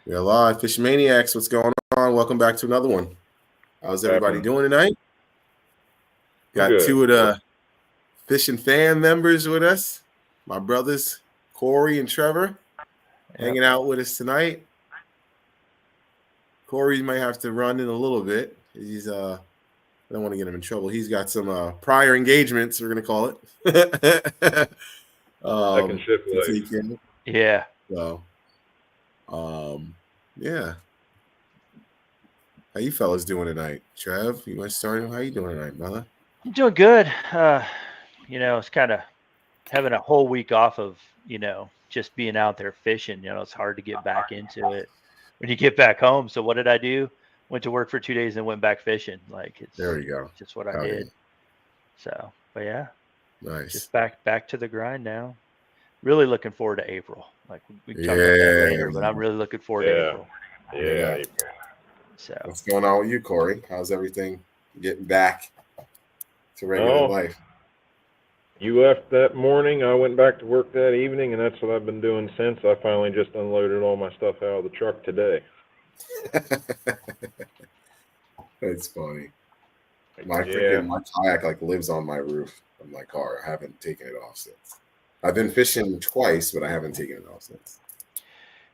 We're live. Fish Maniacs, what's going on? Welcome back to another one. How's everybody doing tonight? Got two of the fishing fan members with us. My brothers, Corey and Trevor, hanging out with us tonight. Corey might have to run in a little bit. He's I don't want to get him in trouble. He's got some prior engagements, we're gonna call it. Second shift life. Yeah. So yeah. How you fellas doing tonight? Trev, you want to start? How you doing tonight, brother? I'm doing good. It's kind of having a whole week off of, just being out there fishing. It's hard to get back into it when you get back home. So what did I do? Went to work for 2 days and went back fishing. There you go. Just what I did. Yeah. So, but yeah. Nice. Just back to the grind now. Really looking forward to April. We can talk about that later, but I'm really looking forward to April. Yeah. So what's going on with you, Corey? How's everything getting back to regular life? You left that morning. I went back to work that evening, and that's what I've been doing since. I finally just unloaded all my stuff out of the truck today. That's funny. My kayak lives on my roof of my car. I haven't taken it off since. I've been fishing twice, but I haven't taken it off since.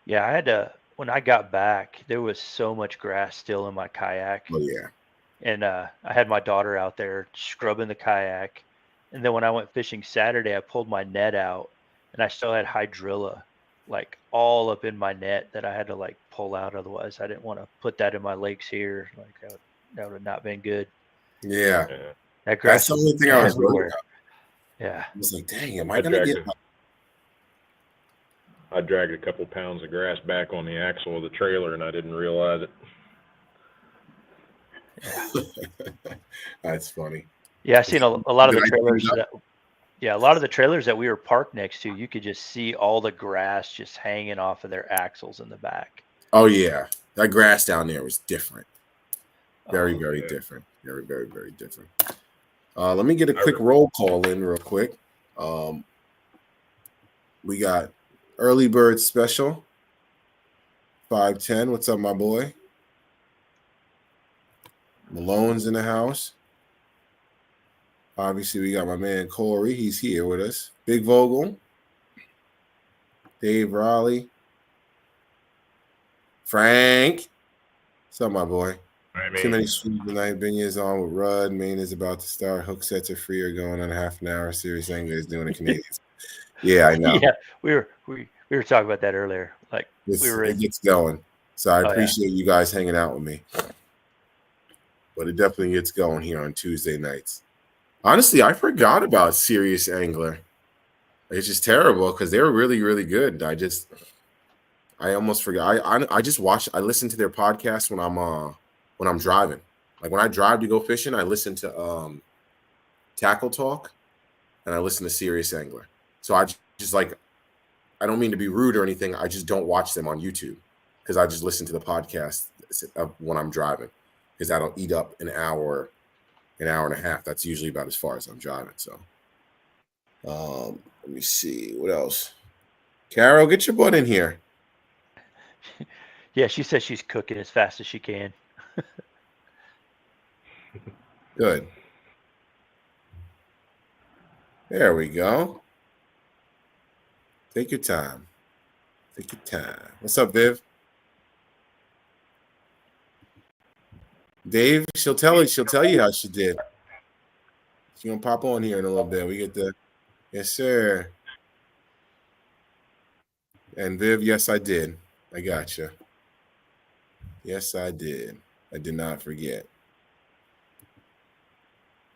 Yeah, I had to. When I got back, there was so much grass still in my kayak. Oh, yeah. And I had my daughter out there scrubbing the kayak. And then when I went fishing Saturday, I pulled my net out and I still had hydrilla all up in my net that I had to pull out. Otherwise, I didn't want to put that in my lakes here. That would have not been good. Yeah. That grass. That's the only thing I was worried about. Yeah. I was like, dang, am I going to get... I dragged a couple pounds of grass back on the axle of the trailer, and I didn't realize it. That's funny. Yeah, I seen a lot of the trailers. A lot of the trailers that we were parked next to, you could just see all the grass just hanging off of their axles in the back. Oh yeah, that grass down there was different. Very different. Very, very, very different. Let me get a quick roll call in real quick. We got Early Bird Special, 510. What's up, my boy? Malone's in the house. Obviously, we got my man Corey. He's here with us. Big Vogel. Dave Raleigh. Frank. What's up, my boy? Too many streams tonight. Binya's on with Rudd. Maine is about to start. Hook sets are free or going on a half an hour. Serious Angler is doing the Canadians. Yeah, I know. Yeah, we were talking about that earlier. It gets going. So I appreciate you guys hanging out with me. But it definitely gets going here on Tuesday nights. Honestly, I forgot about Serious Angler. It's just terrible because they were really, really good. I almost forgot. I just watch. I listen to their podcast when I'm driving. When I drive to go fishing, I listen to Tackle Talk, and I listen to Serious Angler. So I just I don't mean to be rude or anything. I just don't watch them on YouTube because I just listen to the podcast when I'm driving because that'll eat up an hour and a half. That's usually about as far as I'm driving. So let me see. What else? Carol, get your butt in here. Yeah, she says she's cooking as fast as she can. Good. There we go. Take your time. Take your time. What's up, Viv? Dave, she'll tell you how she did. She's gonna pop on here in a little bit. We get the yes, sir. And Viv, yes, I did. I got you. Yes, I did. I did not forget.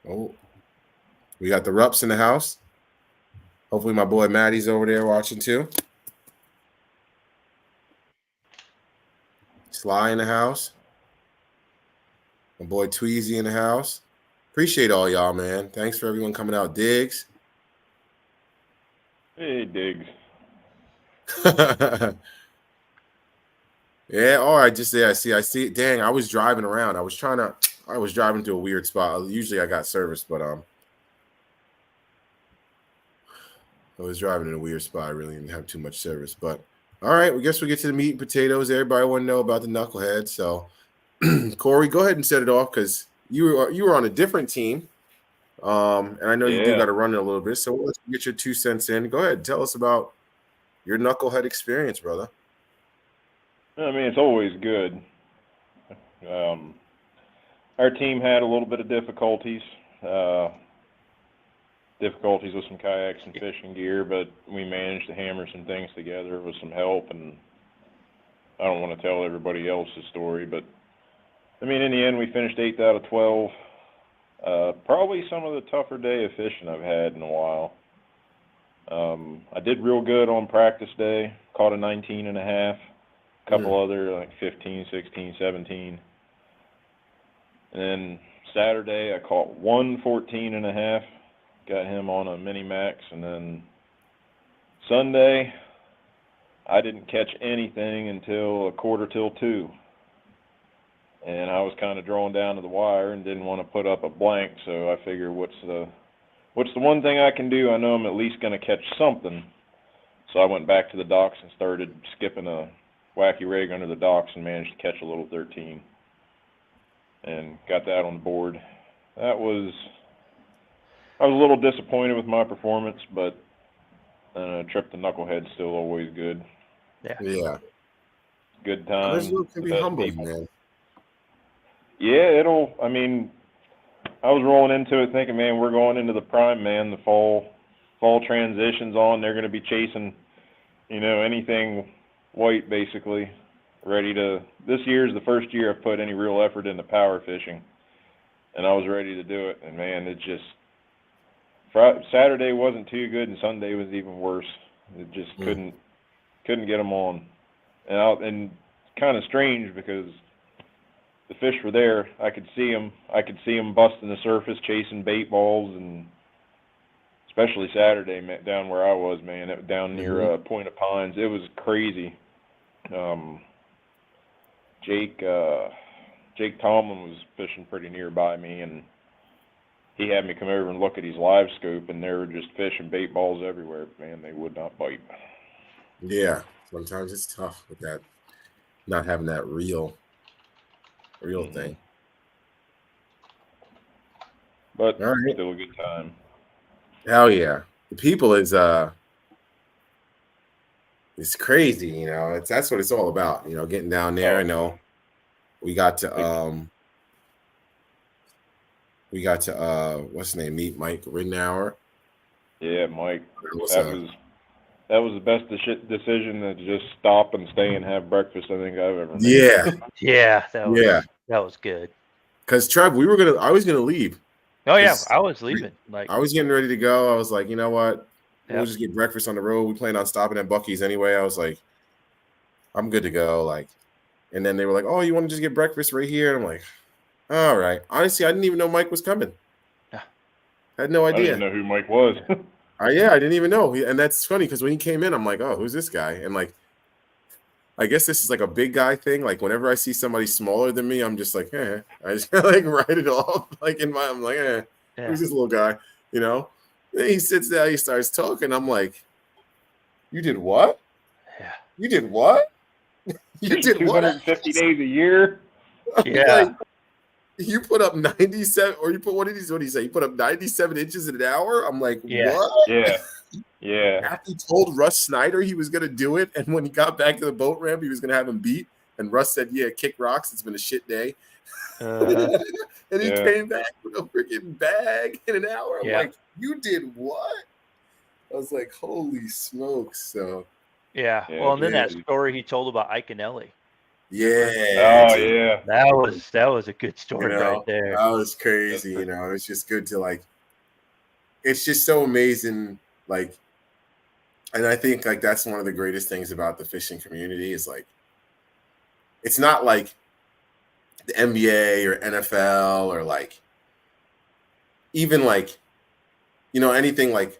Oh, we got the Rups in the house. Hopefully my boy Maddie's over there watching too. Sly in the house. My boy Tweezy in the house. Appreciate all y'all, man. Thanks for everyone coming out. Diggs. Hey, Diggs. Yeah, all right. I see. Dang, I was driving around. I was driving to a weird spot. Usually I got service, but I was driving in a weird spot. I really didn't have too much service, but All right, we guess we get to the meat and potatoes. Everybody want to know about the Knuckleheads. So, Corey, go ahead and set it off because you were on a different team, and I know you do got to run it a little bit. So let's get your 2 cents in. Go ahead, tell us about your Knucklehead experience, brother. I mean, it's always good. Our team had a little bit of difficulties with some kayaks and fishing gear, but we managed to hammer some things together with some help. And I don't want to tell everybody else's story, but I mean, in the end, we finished 8th out of 12. Probably some of the tougher day of fishing I've had in a while. I did real good on practice day, caught a 19.5, a couple other like 15, 16, 17. And then Saturday I caught one 14.5, got him on a mini max, and then Sunday I didn't catch anything until 1:45, and I was kind of drawn down to the wire and didn't want to put up a blank, so I figured what's the one thing I can do? I know I'm at least going to catch something. So I went back to the docks and started skipping a wacky rig under the docks and managed to catch a little 13 and got that on the board. I was a little disappointed with my performance, but a trip to Knucklehead's still always good. Yeah. Good time. It can be humbling, man. Yeah, I mean, I was rolling into it thinking, man, we're going into the prime, man. The fall transition's on. They're going to be chasing, anything white, basically. This year's the first year I've put any real effort into power fishing, and I was ready to do it. And man, Saturday wasn't too good, and Sunday was even worse. It just couldn't get them on, and kind of strange because the fish were there. I could see them busting the surface, chasing bait balls, and especially Saturday down where I was, man, down near Point of Pines. It was crazy. Jake Tomlin was fishing pretty nearby me, and he had me come over and look at his live scope, and there were just fish and bait balls everywhere. Man, they would not bite. Yeah, sometimes it's tough with that, not having that real thing. But still a good time. Hell yeah. The people is it's crazy, that's what it's all about, getting down there. I know we got to what's his name, meet Mike Ridnour. Yeah, Mike. That was the best decision to just stop and stay and have breakfast I think I've ever made. Yeah, that was good. Because Trev, I was gonna leave. Oh yeah, I was leaving. I was getting ready to go. I was like, you know what? We'll just get breakfast on the road. We planned on stopping at Buc-ee's anyway. I was like, I'm good to go. And then they were like, oh, you want to just get breakfast right here? And I'm like, all right. Honestly, I didn't even know Mike was coming. Yeah. I had no idea. I didn't know who Mike was. I didn't even know. And that's funny because when he came in, I'm like, oh, who's this guy? And I guess this is like a big guy thing. Like whenever I see somebody smaller than me, I'm just like, I just write it off. I'm like, who's this little guy? Then he sits down, he starts talking. I'm like, you did what? Yeah. You did what? You did 250 days a year? Yeah. You put up 97, or you put, what did he say? You put up 97 inches in an hour? I'm like, what? Yeah. After he told Russ Snyder he was going to do it, and when he got back to the boat ramp, he was going to have him beat, and Russ said, yeah, kick rocks. It's been a shit day. And he came back with a freaking bag in an hour. I'm like, you did what? I was like, holy smokes. So well, and then that story he told about Iconelli. Yeah. Oh yeah. That was a good story right there. That was crazy. It's just good to it's just so amazing. And I think that's one of the greatest things about the fishing community is it's not like the NBA or NFL or even anything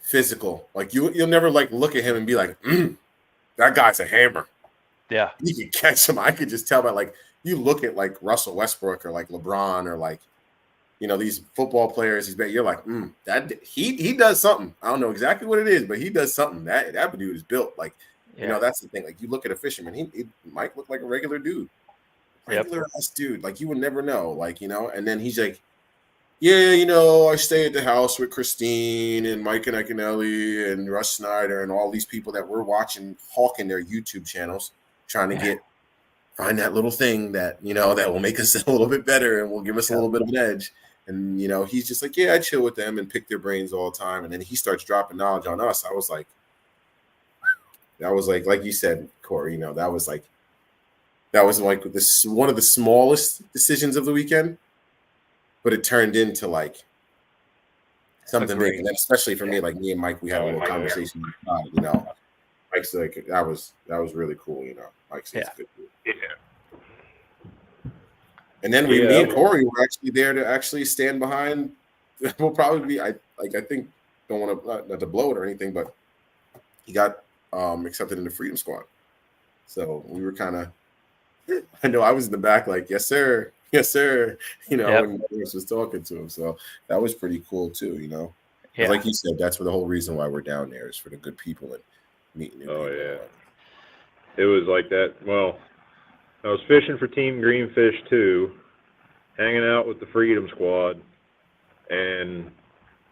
physical. You'll never look at him and be like, that guy's a hammer. Yeah. You can catch him. I could just tell by you look at Russell Westbrook or LeBron or these football players. You're like, that he does something. I don't know exactly what it is, but he does something. That dude is built You know, that's the thing. Like, you look at a fisherman, he might look like a regular dude, regular-ass dude. Like, you would never know. Like, you know, and then he's like, yeah, you know, I stay at the house with Christine and Mike and Iaconelli and Russ Snyder and all these people that we're watching hawking their YouTube channels, trying to find that little thing that, you know, that will make us a little bit better and will give us a little bit of an edge. And, you know, he's just like, yeah, I chill with them and pick their brains all the time. And then he starts dropping knowledge on us. I was like, like you said, Corey, you know, that was like this one of the smallest decisions of the weekend, but it turned into like something big. And then especially for me, like me and Mike, we had a little conversation, you know, Mike's like, that was really cool. You know, Mike's good dude. Yeah. And then me and Corey were actually there to actually stand behind. We'll probably be, I think, don't want to not to blow it or anything, but he got accepted in the Freedom Squad. So we were kind of, I know I was in the back like, yes, sir. Yes, sir. You know, when Chris was talking to him. So that was pretty cool too, you know. Yeah. Like you said, that's the whole reason why we're down there is for the good people and meeting new people. Yeah. It was like that. Well, I was fishing for Team Greenfish too, hanging out with the Freedom Squad, and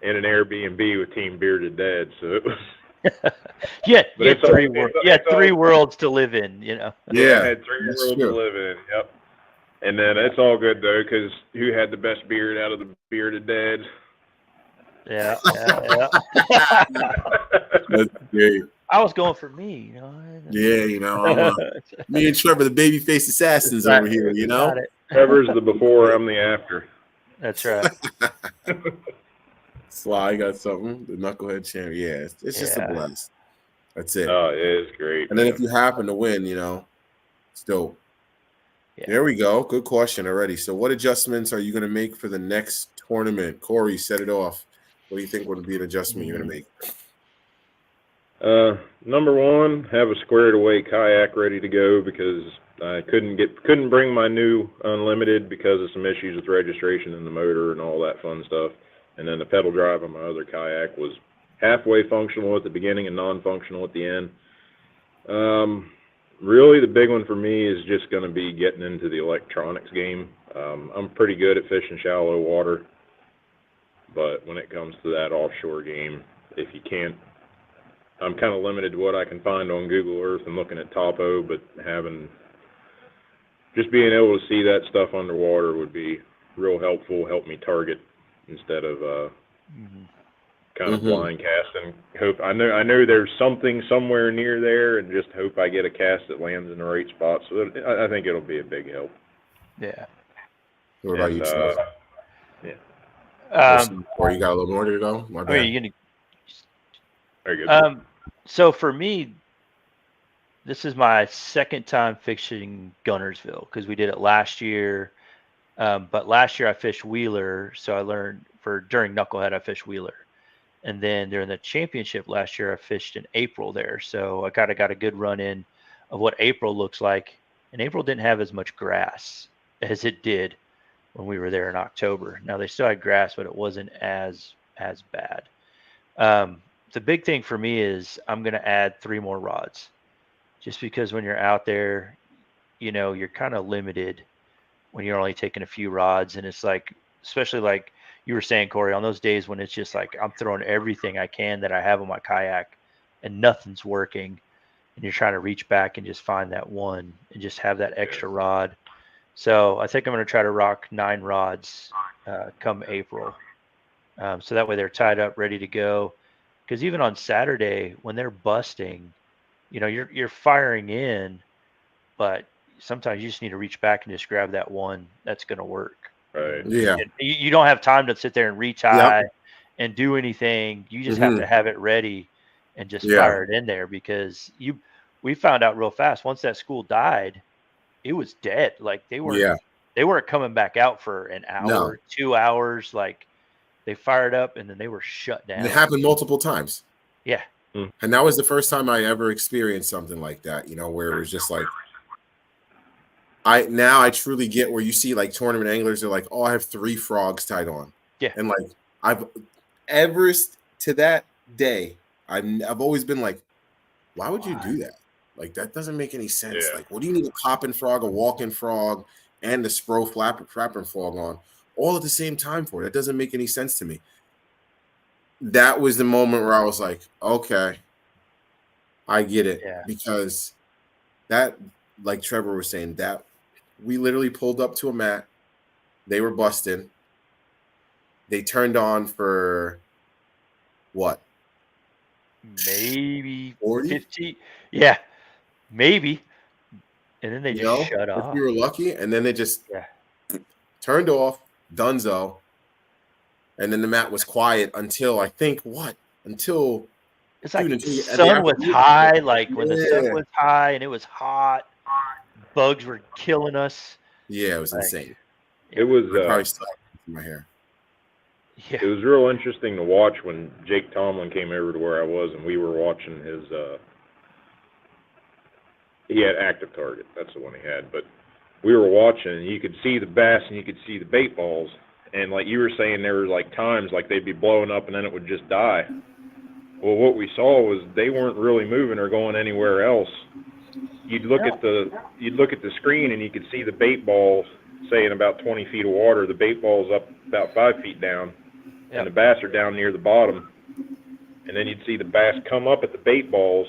in an Airbnb with Team Bearded Dad. So it was. You had three worlds to live in, you know. Yeah, I had 3 worlds to live in. Yep. And then it's all good though, because who had the best beard out of the Bearded Dad? Yeah. That's great. I was going for me, you know. Yeah, you know, me and Trevor, the baby-faced assassins over here, you know. Trevor's the before, I'm the after. That's right. Sly got something. The Knucklehead champion. Yeah, it's just a blast. That's it. Oh, it is great. And then if you happen to win, you know, it's dope. Yeah. There we go. Good question already. So what adjustments are you going to make for the next tournament? Corey, set it off. What do you think would be an adjustment you're going to make? Number one, have a squared away kayak ready to go because I couldn't bring my new Unlimited because of some issues with registration and the motor and all that fun stuff. And then the pedal drive on my other kayak was halfway functional at the beginning and non-functional at the end. Really, the big one for me is just going to be getting into the electronics game. I'm pretty good at fishing shallow water, but when it comes to that offshore game, if you can't, I'm kind of limited to what I can find on Google Earth and looking at topo, but just being able to see that stuff underwater would be real helpful, help me target instead of kind of blind casting. I know there's something somewhere near there, and just hope I get a cast that lands in the right spot. So I think it'll be a big help. Yeah. What about you, Charles? Yeah. Or you got a little more to go? My bad. You're gonna. Very good. So for me, this is my second time fishing Gunnersville because we did it last year. But last year I fished Wheeler, so I learned during Knucklehead I fished Wheeler, and then during the championship last year I fished in April there, so I got a good run in of what April looks like. And April didn't have as much grass as it did when we were there in October. Now they still had grass, but it wasn't as bad. The big thing for me is I'm going to add 3 more rods, just because when you're out there, you know, you're kind of limited when you're only taking a few rods. And it's like, especially like you were saying, Corey, on those days when it's just like I'm throwing everything I can that I have on my kayak and nothing's working, and you're trying to reach back and just find that one and just have that extra rod. So I think I'm going to try to rock 9 rods come April. So that way they're tied up, ready to go. Because even on Saturday when they're busting, you know, you're firing in, but sometimes you just need to reach back and just grab that one that's going to work. Right. Yeah. And you don't have time to sit there and reach high and do anything. You just have to have it ready and just fire it in there, because we found out real fast once that school died, it was dead. Like they weren't coming back out for an hour, 2 hours. Like they fired up and then they were shut down. It happened multiple times. Yeah. And that was the first time I ever experienced something like that, you know, where it was just like, I truly get where you see like tournament anglers are like, oh, I have 3 frogs tied on. Yeah. And like I've ever to that day, I've always been like, why would you do that? Like, that doesn't make any sense. Yeah. Like, what do you need a popping frog, a walking frog, and the spro flapping frog on all at the same time for? That doesn't make any sense to me. That was the moment where I was like, okay, I get it. Yeah. Because that, like Trevor was saying, that we literally pulled up to a mat. They were busting. They turned on for what? Maybe 40? 50. Yeah, maybe. And then they just shut If off. we were lucky. And then they just Yeah. turned off, dunzo. And then the mat was quiet until I think what? Until It's like until at the sun was afternoon. high, like when the sun Yeah. was high and it was hot, bugs were killing us. Yeah, it was Like, insane. It was I probably still have my hair. yeah. it was real interesting to watch when Jake Tomlin came over to where I was and we were watching his he had active target, that's the one he had, but we were watching and you could see the bass and you could see the bait balls, and like you were saying, there were like times like they'd be blowing up and then it would just die. Well, what we saw was they weren't really moving or going anywhere else. You'd look at the screen and you could see the bait balls, say in about 20 feet of water, the bait ball's up about 5 feet down, and the bass are down near the bottom. And then you'd see the bass come up at the bait balls,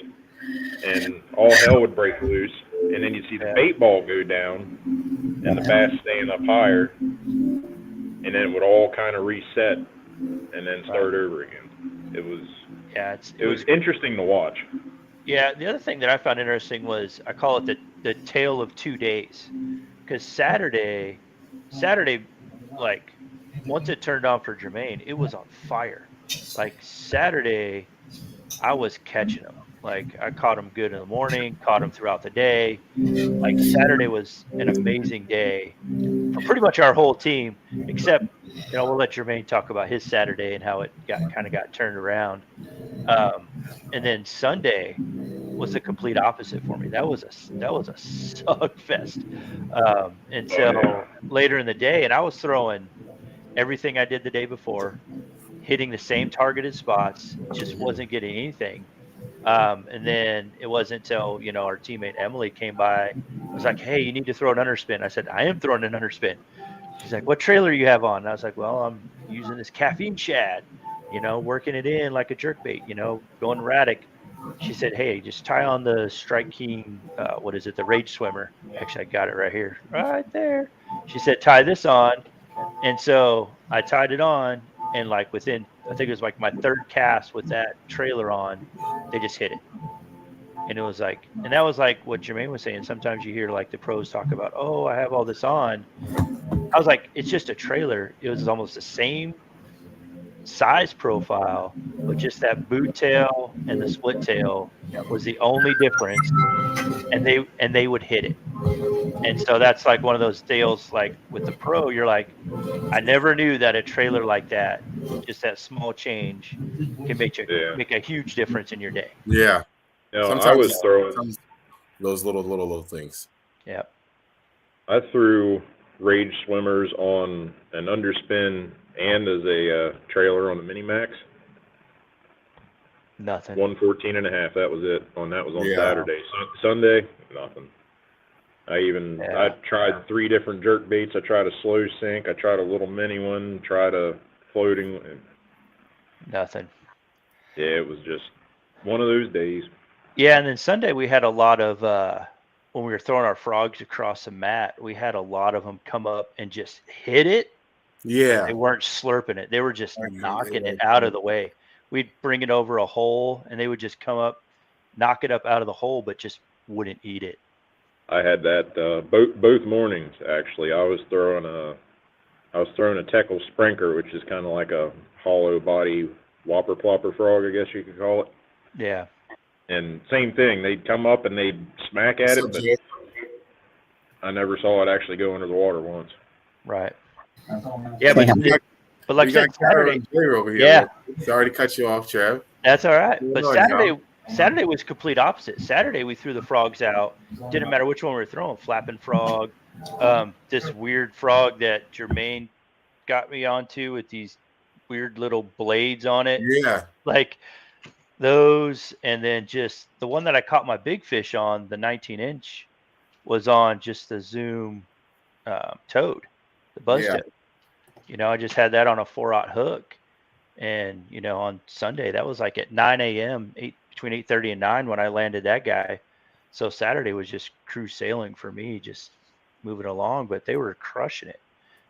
and all hell would break loose. And then you'd see the bait ball go down, and the bass staying up higher, and then it would all kind of reset, and then start over again. It was interesting to watch. Yeah, the other thing that I found interesting was I call it the tale of 2 days, because Saturday, like once it turned on for Jermaine, it was on fire. Like Saturday, I was catching them. Like I caught them good in the morning, caught them throughout the day. Like Saturday was an amazing day for pretty much our whole team, except we'll let Jermaine talk about his Saturday and how it got turned around. And then Sunday was the complete opposite for me. That was a suck fest until later in the day, and I was throwing everything I did the day before, hitting the same targeted spots, just wasn't getting anything. And then it wasn't until our teammate Emily came by, was like, "Hey, you need to throw an underspin." I said, "I am throwing an underspin." She's like, "What trailer you have on?" And I was like, "Well, I'm using this caffeine shad, working it in like a jerkbait, going erratic." She said, "Hey, just tie on the Strike King, the Rage Swimmer." Actually, I got it right here, right there. She said, "Tie this on." And so I tied it on, and like within, I think it was like my third cast with that trailer on, they just hit it. And it was like, and that was like what Jermaine was saying. Sometimes you hear like the pros talk about, "Oh, I have all this on." I was like, it's just a trailer. It was almost the same size profile, but just that boot tail and the split tail was the only difference, and they would hit it. And so that's like one of those deals, like with the pro, you're like, I never knew that a trailer like that, just that small change, can make a huge difference in your day. Yeah. I was throwing those little things. Yeah. I threw Rage Swimmers on an underspin and as a trailer on the Mini Max. Nothing. 114.5. That was it. That was on Saturday. Sunday, nothing. I tried 3 different jerk baits. I tried a slow sink. I tried a little mini one. Tried a floating. Nothing. Yeah, it was just one of those days. Yeah, and then Sunday we had a lot of when we were throwing our frogs across the mat, we had a lot of them come up and just hit it. Yeah. They weren't slurping it. They were just knocking it out of the way. We'd bring it over a hole, and they would just come up, knock it up out of the hole, but just wouldn't eat it. I had that both mornings, actually. I was throwing a Teckle Sprinker, which is kind of like a hollow body whopper plopper frog, I guess you could call it. Yeah. And same thing. They'd come up and they'd smack at it, but I never saw it actually go under the water once. Right. Yeah, but like I said, Saturday over here. Yeah. Sorry to cut you off, Trev. That's all right. But Saturday was complete opposite. Saturday we threw the frogs out. Didn't matter which one we were throwing. Flapping frog, this weird frog that Jermaine got me onto with these weird little blades on it. Yeah. Like Those, and then just the one that I caught my big fish on, the 19-inch, was on just the Zoom toad, the buzz toad. You know, I just had that on a 4/0 hook, and you know, on Sunday that was like at 9 a.m. Between 8:30 and 9 when I landed that guy. So Saturday was just cruise sailing for me, just moving along. But they were crushing it.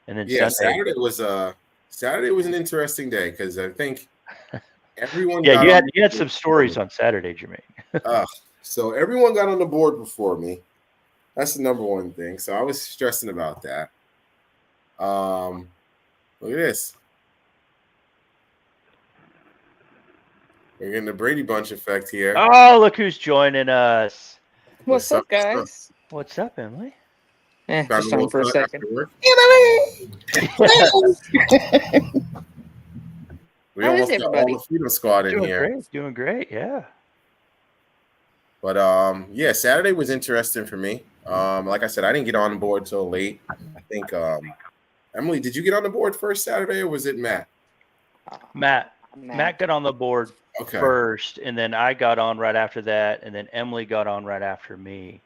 And then Saturday was an interesting day because I think everyone yeah, got you had some stories on Saturday, Jermaine. So everyone got on the board before me. That's the number one thing. So I was stressing about that. Look at this. We're getting the Brady Bunch effect here. Oh, look who's joining us. What's up, guys? What's up, Emily? Just on for a second. We almost got all the Freedom Squad in here. Doing great, yeah. But yeah, Saturday was interesting for me. Like I said, I didn't get on the board till late. I think Emily, did you get on the board first Saturday, or was it Matt? Matt got on the board first, and then I got on right after that, and then Emily got on right after me.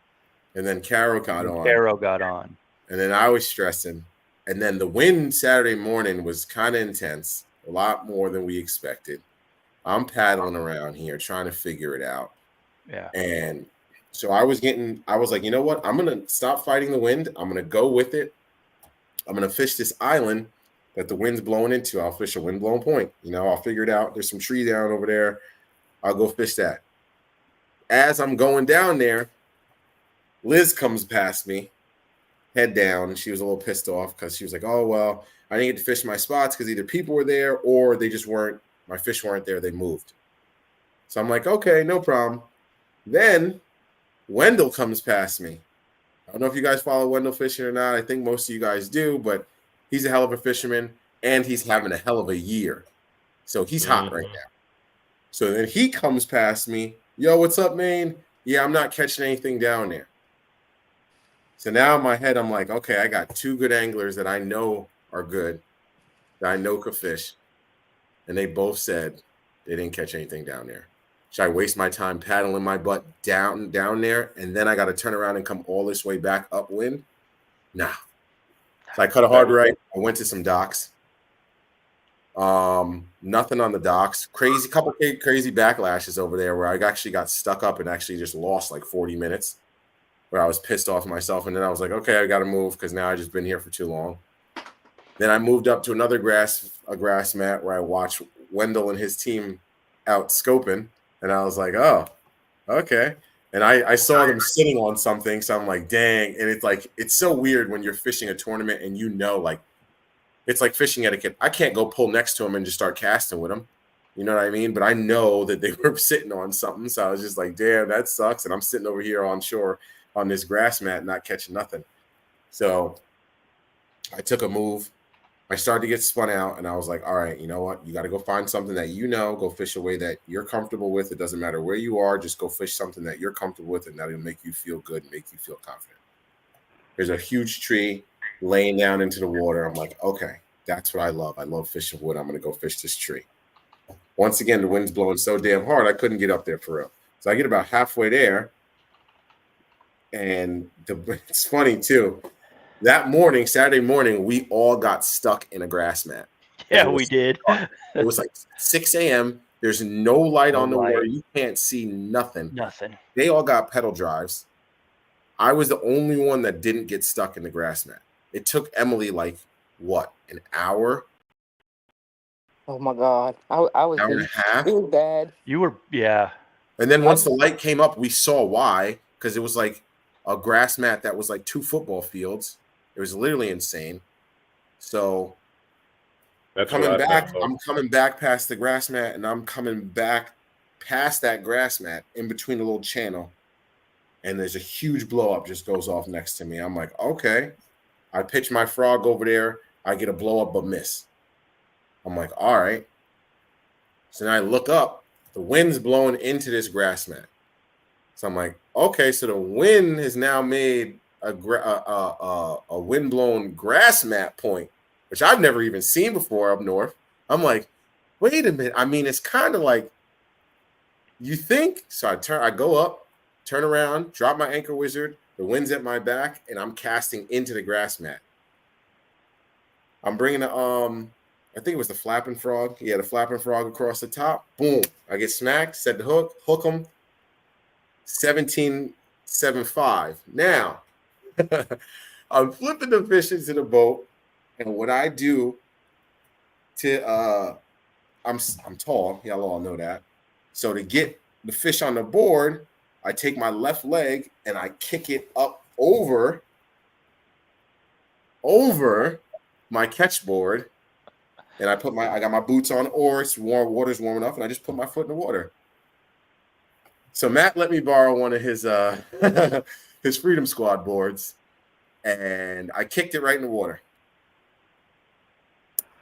And then Carol got on. And then I was stressing. And then the wind Saturday morning was kind of intense, a lot more than we expected. I'm paddling around here trying to figure it out. Yeah. And so I was like, you know what? I'm going to stop fighting the wind. I'm going to go with it. I'm going to fish this island that the wind's blowing into. I'll fish a wind-blown point. You know, I'll figure it out. There's some tree down over there. I'll go fish that. As I'm going down there, Liz comes past me, head down. She was a little pissed off because she was like, oh, well, I didn't get to fish my spots because either people were there or they just weren't, my fish weren't there. They moved. So I'm like, okay, no problem. Then Wendell comes past me. I don't know if you guys follow Wendell fishing or not. I think most of you guys do, but he's a hell of a fisherman, and he's having a hell of a year. So he's hot right now. So then he comes past me. Yo, what's up, man? Yeah, I'm not catching anything down there. So now in my head, I'm like, okay, I got two good anglers that I know are good, that I know could fish. And they both said they didn't catch anything down there. Should I waste my time paddling my butt down there, and then I got to turn around and come all this way back upwind? Nah. So I cut a hard right. I went to some docks. Nothing on the docks. Couple crazy backlashes over there where I actually got stuck up and actually just lost like 40 minutes where I was pissed off myself. And then I was like, okay, I got to move because now I've just been here for too long. Then I moved up to another grass mat where I watched Wendell and his team out scoping. And I was like, oh, okay. And I saw them sitting on something. So I'm like, dang. And it's like, it's so weird when you're fishing a tournament and you know, like, it's like fishing etiquette. I can't go pull next to them and just start casting with them. You know what I mean? But I know that they were sitting on something. So I was just like, damn, that sucks. And I'm sitting over here on shore on this grass mat, not catching nothing. So I took a move. I started to get spun out, and I was like, all right, you know what? You got to go find something that you know, go fish a way that you're comfortable with. It doesn't matter where you are. Just go fish something that you're comfortable with, and that'll make you feel good and make you feel confident. There's a huge tree laying down into the water. I'm like, okay, that's what I love. I love fishing wood. I'm going to go fish this tree. Once again, the wind's blowing so damn hard, I couldn't get up there for real. So I get about halfway there, and it's funny, too. That morning, Saturday morning, we all got stuck in a grass mat. Yeah, we did. It was like 6 a.m. There's no light on the water. You can't see nothing. Nothing. They all got pedal drives. I was the only one that didn't get stuck in the grass mat. It took Emily like, what, an hour? Oh, my God. I was hour and a half? It was bad. You were, yeah. And then once the light came up, we saw why, because it was like a grass mat that was like 2 football fields. It was literally insane. So I'm coming back past the grass mat, and I'm coming back past that grass mat in between a little channel. And there's a huge blow up just goes off next to me. I'm like, okay. I pitch my frog over there. I get a blow up but miss. I'm like, all right. So then I look up. The wind's blowing into this grass mat. So I'm like, okay, so the wind has now made a wind-blown grass mat point, which I've never even seen before up north. I'm like, wait a minute. I mean, it's kind of like You think? So I go up, turn around, drop my anchor wizard. The wind's at my back, and I'm casting into the grass mat. I'm bringing I think it was the flapping frog. Yeah, the flapping frog across the top. Boom! I get smacked. Set the hook them. 17.75. Now, I'm flipping the fish into the boat, and what I do to I'm tall. Y'all all know that. So to get the fish on the board, I take my left leg and I kick it up over my catch board, and I got my boots on, or it's warm, water's warm enough, and I just put my foot in the water. So Matt let me borrow one of his his Freedom Squad boards, and I kicked it right in the water.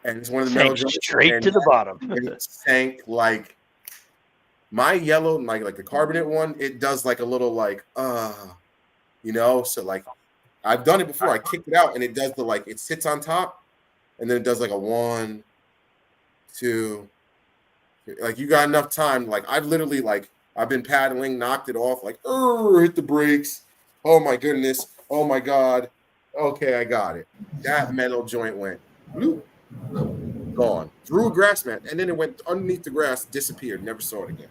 And it's one of the metal joints straight to the bottom. It sank like my yellow, like the carbonate one. It does like a little like so like I've done it before. I kicked it out, and it does the like it sits on top, and then it does like a 1, 2. Like you got enough time. Like I've literally like I've been paddling, knocked it off, like hit the brakes. Oh my goodness. Oh my God. Okay, I got it. That metal joint went bloop, gone through a grass mat, and then it went underneath the grass, disappeared, never saw it again.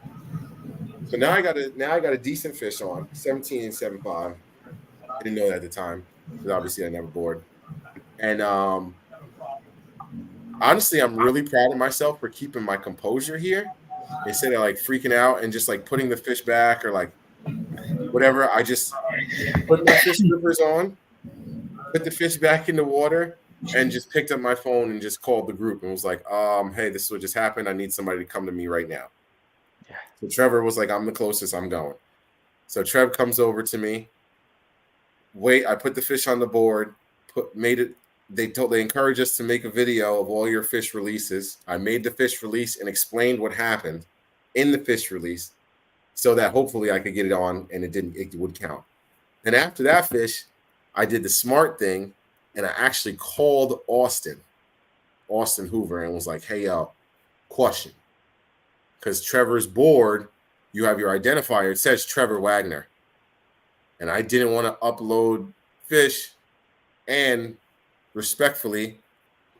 So now I got a decent fish on 17.75. I didn't know that at the time because obviously I never bored. And honestly, I'm really proud of myself for keeping my composure here instead of like freaking out and just like putting the fish back or like whatever. I just put my fish strippers on, put the fish back in the water, and just picked up my phone and just called the group and was like, hey, this is what just happened. I need somebody to come to me right now. Yeah. So Trevor was like, I'm the closest, I'm going. So Trev comes over to me. I put the fish on the board, they encouraged us to make a video of all your fish releases. I made the fish release and explained what happened in the fish release so that hopefully I could get it on and it would count. And after that fish, I did the smart thing and I actually called Austin Hoover, and was like, hey, yo, question. Because Trevor's board, you have your identifier. It says Trevor Wagner. And I didn't want to upload fish. And respectfully,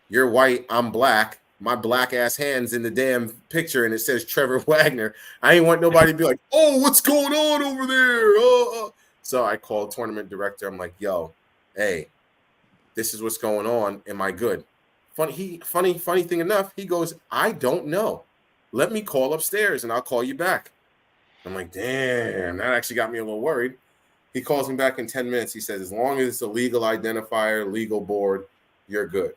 you're white, I'm black. My black ass hands in the damn picture, and it says Trevor Wagner. I ain't want nobody to be like, oh, what's going on over there? So I called tournament director. I'm like, yo, hey, this is what's going on. Am I good? Funny thing enough, he goes, I don't know. Let me call upstairs and I'll call you back. I'm like, damn, that actually got me a little worried. He calls me back in 10 minutes. He says, as long as it's a legal identifier, legal board, you're good.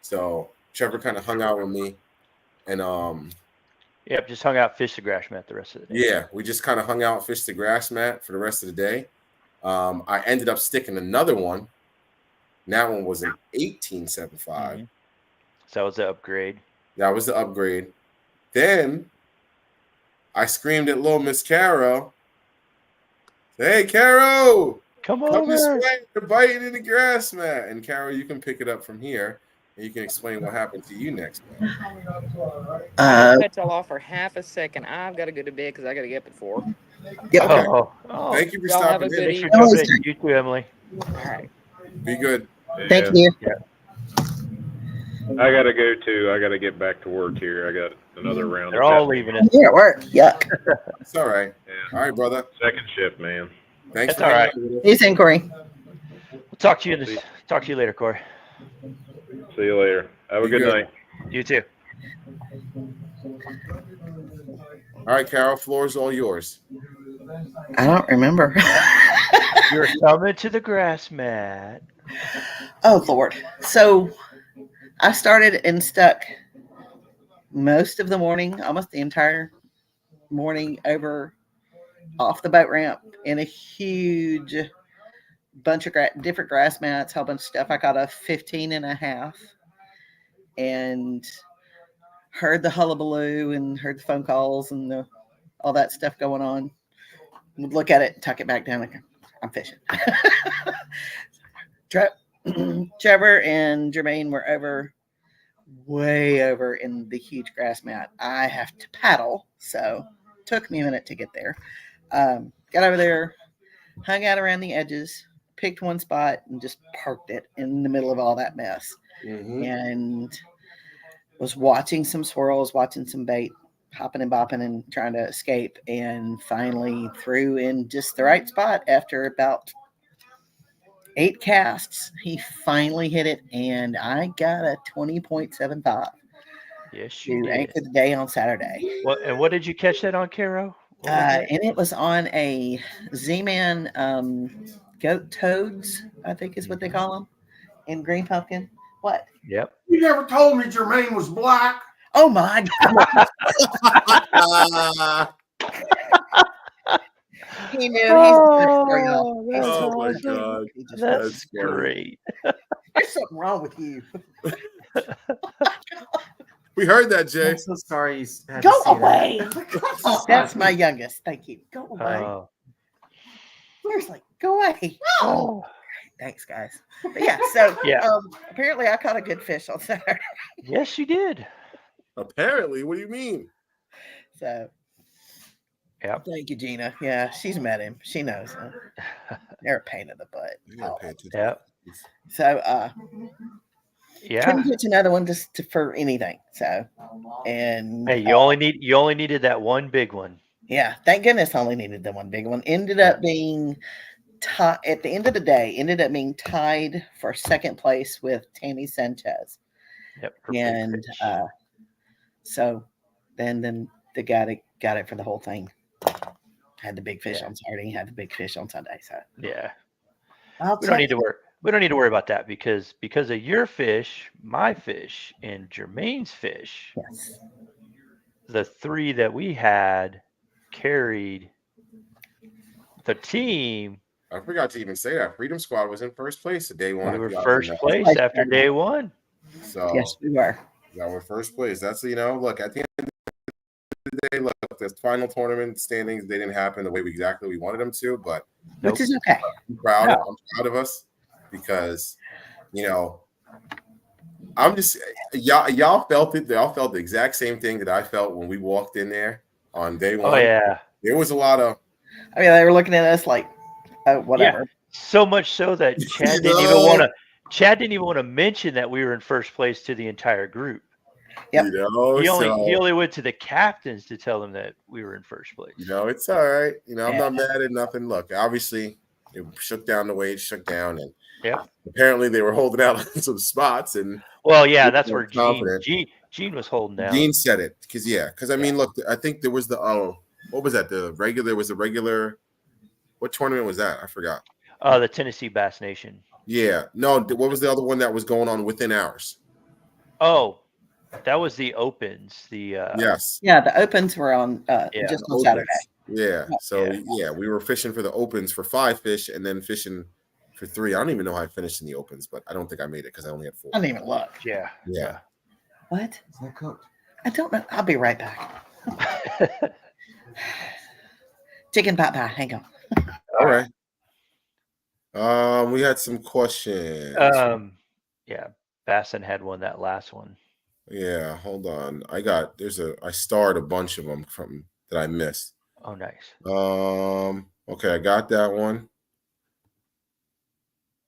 So Trevor kind of hung out with me. And just hung out, fished the grass mat the rest of the day. Yeah, we just kind of hung out, fished the grass mat for the rest of the day. I ended up sticking another one. That one was an 18.75. Mm-hmm. So that was the upgrade. That was the upgrade. Then I screamed at little Miss Caro. Hey, Caro! Come over. You're biting in the grass mat. And Caro, you can pick it up from here, and you can explain what happened to you next. Cut y'all off for half a second. I've got to go to bed because I got to get up at 4. Yep. Okay. Thank you for stopping in. You too, Emily. All right. Be good. Thank you. Yeah. I gotta go too. I gotta get back to work here. I got another round. They're all leaving us. You're at work. Yuck. It's all right. Yeah. All right, brother. Second shift, man. Thanks. That's all right. He's in, Corey. We'll talk to you later, Corey. See you later. Have a good night. You too. All right, Carol, floor is all yours. I don't remember. You're coming to the grass mat. Oh, Lord. So I started and stuck most of the morning, almost the entire morning, over off the boat ramp in a huge bunch of different grass mats, whole bunch of stuff. I got a 15.5 and heard the hullabaloo and heard the phone calls and all that stuff going on. Would look at it, tuck it back down, like I'm fishing. Trevor and Jermaine were way over in the huge grass mat. I have to paddle, so took me a minute to get there. Got over there, hung out around the edges, picked one spot, and just parked it in the middle of all that mess. Mm-hmm. And was watching some swirls, watching some bait, hopping and bopping and trying to escape, and finally threw in just the right spot after about 8 casts. He finally hit it, and I got a 20.75 Yes, you to did. anchor the day on Saturday. What did you catch that on, Caro? What was that? And it was on a Z-Man goat toads, I think is what they call them, in Green Pumpkin. What? Yep. You never told me Jermaine was black. Oh my God. He knew. Oh, He's that's Oh my awesome. God. He just, That's funny. great. there's something wrong with you. We heard that, Jay. I'm so sorry you had Go to see away. that. That's my youngest. Thank you. Go away. Oh. Seriously, go away. Oh. Thanks, guys. But yeah, so Yeah. apparently I caught a good fish on Saturday. Yes, you did. Apparently, what do you mean? So Yep. thank you, Gina. Yeah, she's met him. She knows him. They're a pain in the butt. You gotta pay attention. Yep. So Yeah. couldn't catch another one for anything. So and Hey, you only needed that one big one. yeah, thank goodness I only needed the one big one. Ended up being at the end of the day, ended up being tied for second place with Tammy Sanchez. Yep. for big And fish. so then the guy that got it for the whole thing had the big fish Yeah. on Saturday, had the big fish on Sunday. So Yeah. I'll We don't check need to worry. We don't need to worry about that because of your fish, my fish, and Jermaine's fish, Yes. the 3 that we had carried the team. I forgot to even say that Freedom Squad was in first place at day one. We if were y'all first didn't know. place after day 1. So Yes, we were. y'all were first place. That's look at the end of the day. Look, the final tournament standings they didn't happen the way exactly we wanted them to, but Nope. Which is okay. I'm proud of us because I'm just y'all felt it. They all felt the exact same thing that I felt when we walked in there on day 1. Oh yeah. There was a lot of I mean, they were looking at us like, oh, whatever. Yeah. So much so that Chad didn't even want to mention that we were in first place to the entire group. Yep. He only went to the captains to tell them that we were in first place. It's all right. I'm not mad at nothing. Look, obviously it shook down the way it shook down, and apparently they were holding out on some spots. And well, yeah, that's where Gene was holding out. Gene said it because I mean, look, I think there was what was that? The regular. What tournament was that? I forgot. The Tennessee Bass Nation. Yeah. No, what was the other one that was going on within hours? Oh, that was the Opens. Yes. Yeah, the opens were on just on Saturday. Yeah. So we were fishing for the Opens for 5 fish and then fishing for 3. I don't even know how I finished in the Opens, but I don't think I made it because I only had 4. I didn't even look. Yeah. What? Is that cooked? I don't know. I'll be right back. Chicken pot pie. Hang on. All right. We had some questions. Yeah, Basson had one that last one. Yeah, hold on. I starred a bunch of them from that I missed. Oh, nice. Okay, I got that one.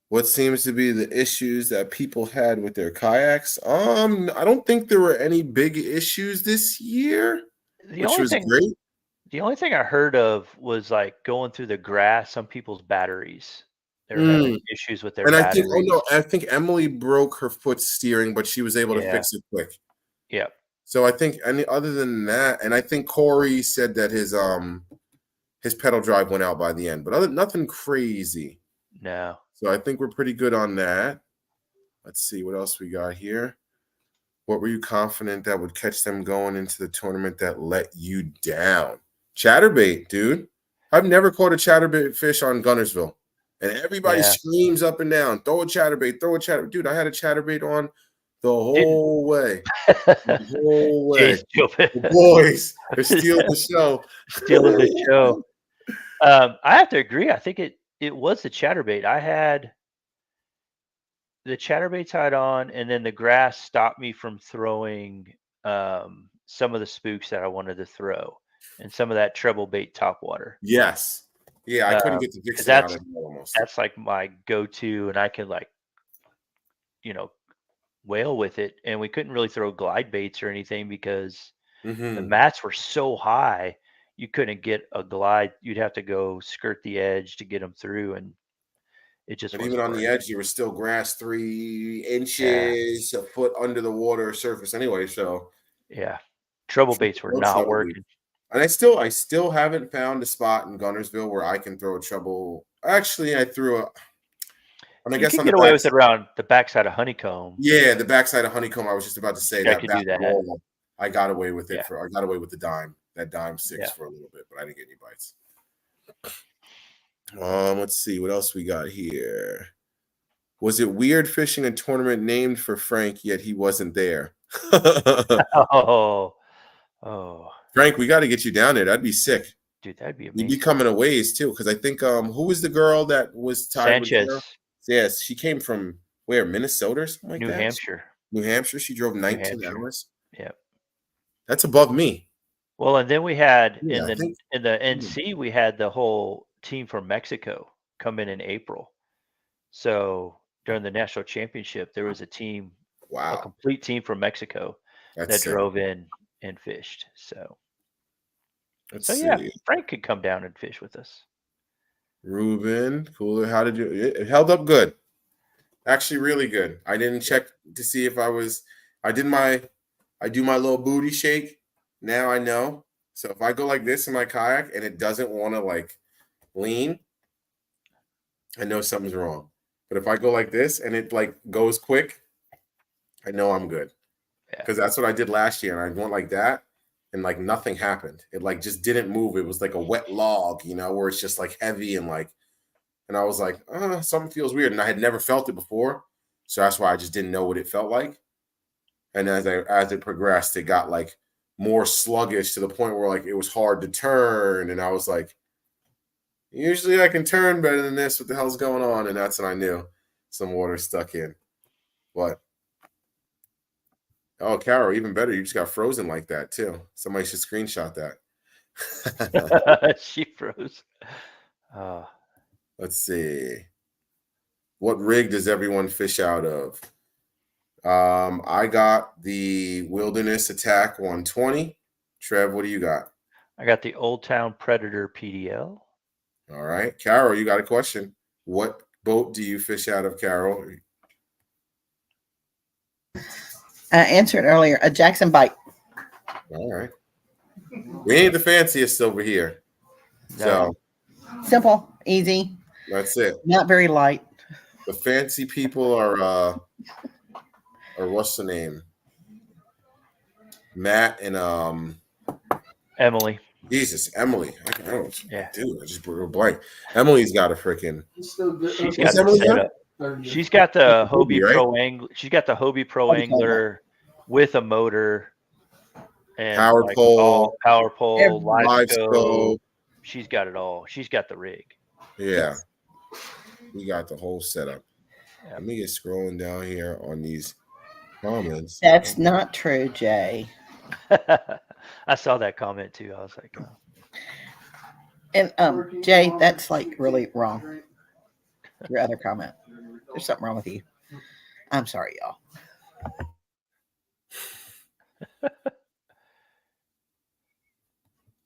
What seems to be the issues that people had with their kayaks? I don't think there were any big issues this year, which was great. The only thing I heard of was like going through the grass. Some people's batteries, they were having issues with their batteries. I think Emily broke her foot steering, but she was able to fix it quick. Yeah. So I think, other than that, and I think Corey said that his pedal drive went out by the end, but nothing crazy. No. So I think we're pretty good on that. Let's see what else we got here. What were you confident that would catch them going into the tournament that let you down? Chatterbait, dude. I've never caught a chatterbait fish on Gunnersville. And everybody screams up and down, throw a chatterbait. Dude, I had a chatterbait on the whole way. The whole way. The boys are stealing the show. Stealing the show. I have to agree. I think it was the chatterbait. I had the chatterbait tied on, and then the grass stopped me from throwing some of the spooks that I wanted to throw. and some of that treble bait topwater. Yes. Yeah, I couldn't get the Vixen out of it almost. That's like my go-to, and I could like, whale with it. And we couldn't really throw glide baits or anything because the mats were so high, you couldn't get a glide. You'd have to go skirt the edge to get them through, and it just But even on the edge, you were still grass 3 inches, a foot under the water surface anyway. So yeah, treble baits were not working. And I still haven't found a spot in Gunnersville where I can throw a treble. Actually, I threw a. And I guess can get away with it around the backside of Honeycomb. Yeah, the backside of Honeycomb. I was just about to say that. I could do that. I got away with it I got away with the dime. That dime 6 for a little bit, but I didn't get any bites. Let's see what else we got here. Was it weird fishing a tournament named for Frank, yet he wasn't there? Oh. Frank, we got to get you down there. That'd be sick. Dude, that'd be amazing. You'd be coming a ways too, because I think who was the girl that was tied Sanchez. with her? Yes, she came from where? Minnesota or something like New that? Hampshire. New Hampshire. She drove 19 hours. Yep. That's above me. Well, and then we had in the NC we had the whole team from Mexico come in April. So during the national championship, there was a team, a complete team from Mexico that drove in and fished. So, yeah, Frank could come down and fish with us. Ruben, cooler. How did you? It held up good. Actually, really good. I didn't check to see if I was. I do my little booty shake. Now I know. So if I go like this in my kayak and it doesn't want to like lean, I know something's wrong. But if I go like this and it like goes quick, I know I'm good. Because that's what I did last year. And I went like that and like nothing happened. It like just didn't move. It was like a wet log, where it's just like heavy and like, and I was like, something feels weird. And I had never felt it before. So that's why I just didn't know what it felt like. And as it progressed, it got like more sluggish to the point where like it was hard to turn. And I was like, usually I can turn better than this. What the hell's going on? And that's when I knew some water stuck in. But oh, Carol, even better. You just got frozen like that too. Somebody should screenshot that. She froze. Let's see. What rig does everyone fish out of? I got the Wilderness Attack 120. Trev, what do you got? I got the Old Town Predator PDL. All right. Carol, you got a question. What boat do you fish out of, Carol? I answered earlier, a Jackson Bite. All right. We ain't the fanciest over here. No. So simple, easy. That's it. Not very light. The fancy people are or what's the name? Matt and Emily. Jesus, Emily. I don't know. Yeah. Dude, I just blew a blank. Emily's got a freaking. She's got the setup. She's got the Hobie Pro Angler. She's got the Hobie Pro Angler with a motor and power pole, live scope. She's got it all. She's got the rig. Yeah. We got the whole setup. Yeah. Let me get scrolling down here on these comments. That's not true, Jay. I saw that comment too. I was like, oh. And Jay, that's like really wrong. Your other comment. There's something wrong with you. I'm sorry, y'all.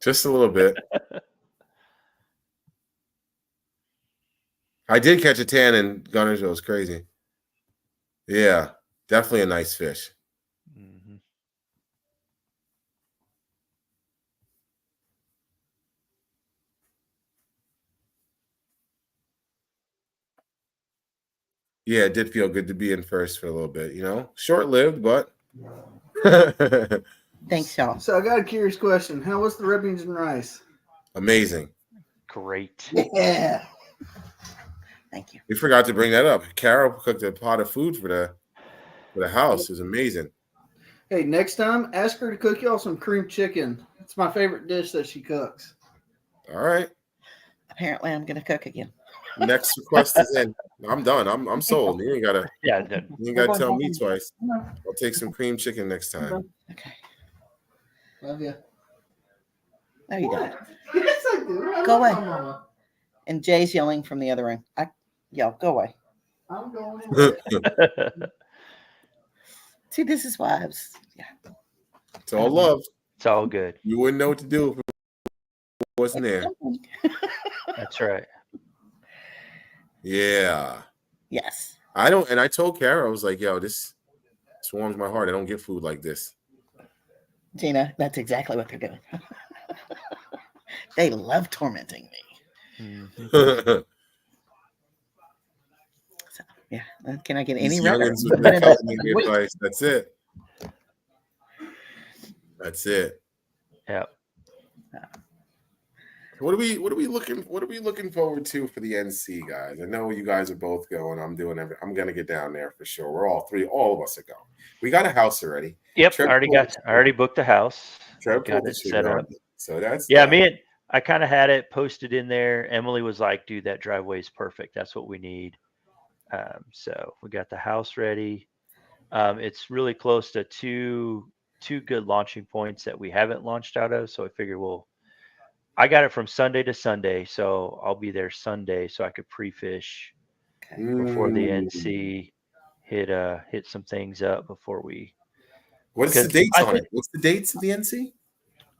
Just a little bit. I did catch a tan in Gunnersville. It was crazy. Yeah, definitely a nice fish. Mm-hmm. Yeah, it did feel good to be in first for a little bit, Short-lived, but thanks, y'all. So I got a curious question. How was the red beans and rice? Amazing. Great. Yeah. Thank you. We forgot to bring that up. Carol cooked a pot of food for the house. It was amazing. Hey, next time, ask her to cook y'all some cream chicken. It's my favorite dish that she cooks. All right. Apparently, I'm going to cook again. Next request is in. I'm done. I'm sold. You ain't gotta. Yeah. You ain't gotta tell me twice. I'll take some cream chicken next time. Okay. Love you. No, you don't. Yes, I do. I Go love away. my mama. And Jay's yelling from the other room. I yell, go away. I'm going away. See, this is why I was, It's all love. It's all good. You wouldn't know what to do if it wasn't there. That's right. Yeah. Yes. I don't, and I told Kara, I was like, yo, this warms my heart. I don't get food like this. Gina, that's exactly what they're doing. They love tormenting me. Mhm. So, yeah. Can I get These any youngins with better the than culinary wait. advice. That's it. That's it. Yeah. What are we looking forward to for the NC, guys? I know you guys are both going. I'm gonna get down there for sure. All of us are going. We got a house already. Yep. Trev I already booked the house. Trev Got pulled the it set trigger on up. it. So that's Yeah, that. I kind of had it posted in there. Emily was like, dude, that driveway is perfect. That's what we need. So we got the house ready. It's really close to two good launching points that we haven't launched out of. So I figure I got it from Sunday to Sunday. So I'll be there Sunday so I could pre-fish before the NC, hit some things up before we. What's the Because dates I on think it? What's the dates of the NC?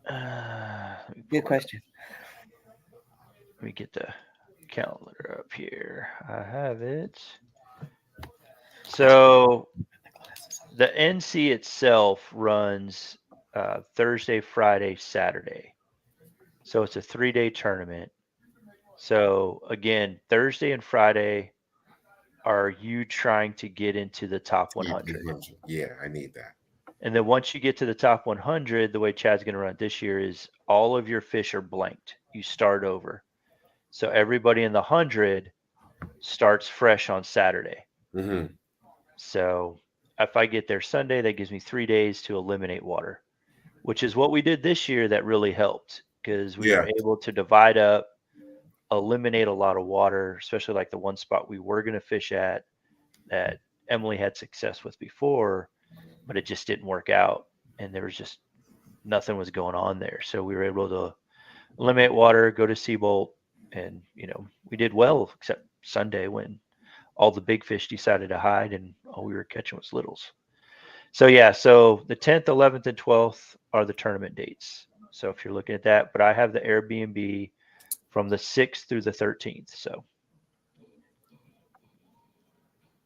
let me Good pull it up. question. Let me get the calendar up here. I have it. So the NC itself runs Thursday, Friday, Saturday. So it's a 3-day tournament. So again, Thursday and Friday are you trying to get into the top 100. Yeah, I need that. And then once you get to the top 100, the way Chad's going to run it this year is all of your fish are blanked. You start over. So everybody in the 100 starts fresh on Saturday. Mm-hmm. So if I get there Sunday, that gives me 3 days to eliminate water, which is what we did this year. That really helped because we were able to divide up, eliminate a lot of water, especially like the one spot we were going to fish at that Emily had success with before, but it just didn't work out. And there was just nothing was going on there. So we were able to eliminate water, go to Seabolt, and, we did well except Sunday when all the big fish decided to hide and all we were catching was littles. So yeah, so the 10th, 11th, and 12th are the tournament dates. So if you're looking at that, but I have the Airbnb from the 6th through the 13th. So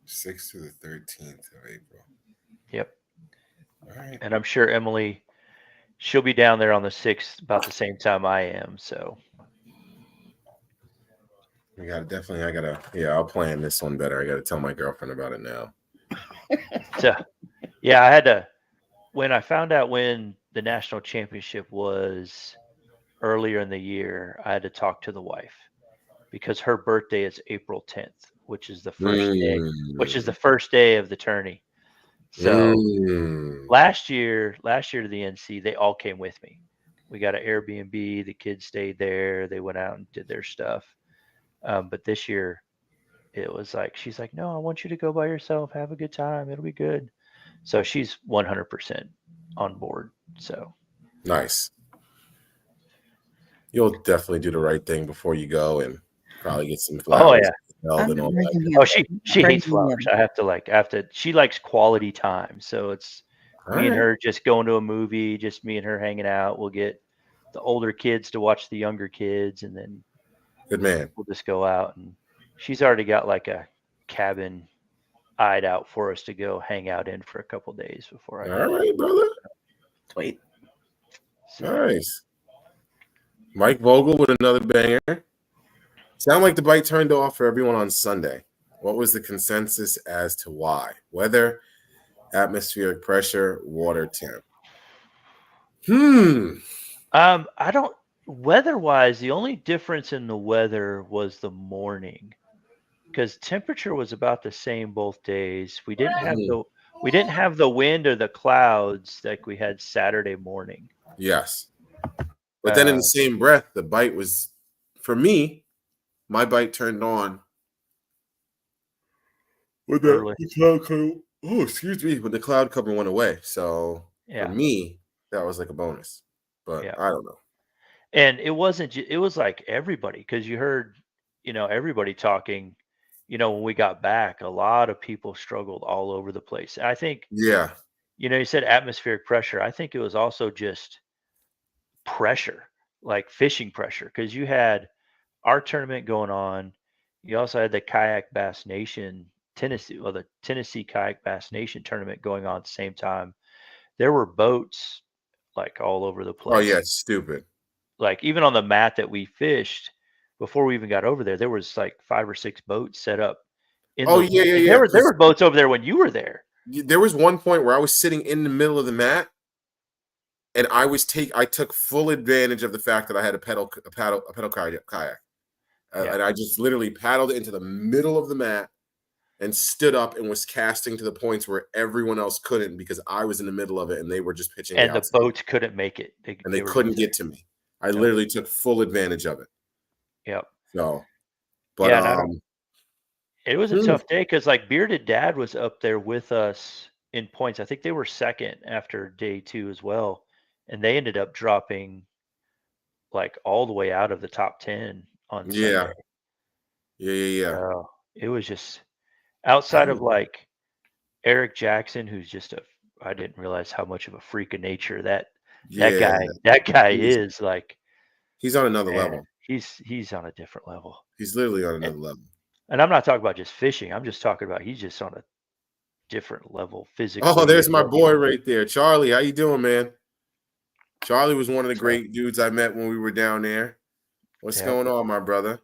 6th to the 13th of April. Yep. All right. And I'm sure Emily, she'll be down there on the 6th about the same time I am. So I'll plan this one better. I gotta tell my girlfriend about it now. So yeah, I had to, when I found out when the national championship was earlier in the year, I had to talk to the wife because her birthday is April 10th, which is the first day of the tourney. So last year to the NC, they all came with me. We got an Airbnb. The kids stayed there. They went out and did their stuff. But this year, it was like she's like, no, I want you to go by yourself. Have a good time. It'll be good. So she's 100% on board. So nice. You'll definitely do the right thing before you go and probably get some flowers. Oh yeah. And all that. Oh, she hates flowers. She likes quality time. So it's me and her just going to a movie, just me and her hanging out. We'll get the older kids to watch the younger kids, and then good man. We'll just go out, and she's already got like a cabin eyed out for us to go hang out in for a couple days before I. All right, brother. Sweet. Nice. Mike Vogel with another banger. Sound like the bite turned off for everyone on Sunday. What was the consensus as to why? Weather, atmospheric pressure, water temp. I don't. Weather-wise, the only difference in the weather was the morning, because temperature was about the same both days. We didn't have the wind or the clouds like we had Saturday morning. Yes. But then in the same breath, the bite was, for me, my bite turned on with the cloud cover. Oh, excuse me, when the cloud cover went away. So for me, that was like a bonus. But I don't know. And it wasn't, it was like everybody, because you heard, everybody talking, when we got back, a lot of people struggled all over the place. I think, Yeah. you said atmospheric pressure. I think it was also just pressure, like fishing pressure, because you had our tournament going on. You also had the Kayak Bass Nation the Tennessee Kayak Bass Nation tournament going on at the same time. There were boats like all over the Oh place. yeah, it's stupid. Like even on the mat that we fished before we even got over there was like 5 or 6 boats set up in Oh the. yeah, yeah, And yeah. there were boats over there when you were there. There was one point where I was sitting in the middle of the mat, and I took full advantage of the fact that I had a pedal kayak, Yeah. and I just literally paddled into the middle of the mat and stood up and was casting to the points where everyone else couldn't because I was in the middle of it and they were just pitching And the outside. boats couldn't make it. And they were couldn't just get to me. I literally took full advantage of it. Yep. So, but Yeah, it was a tough day because like Bearded Dad was up there with us in points. I think they were second after day 2 as well, and they ended up dropping like all the way out of the top 10 on yeah, Sunday. yeah. So it was just outside of like Eric Jackson, who's just I didn't realize how much of a freak of nature that guy is. Like he's on another man, level. he's on a different level. He's literally on another level. And I'm not talking about just fishing. I'm just talking about he's just on a different level physically. Oh, there's my boy right there, Charlie. How you doing, man? Charlie was one of the great dudes I met when we were down there. What's going on, my brother?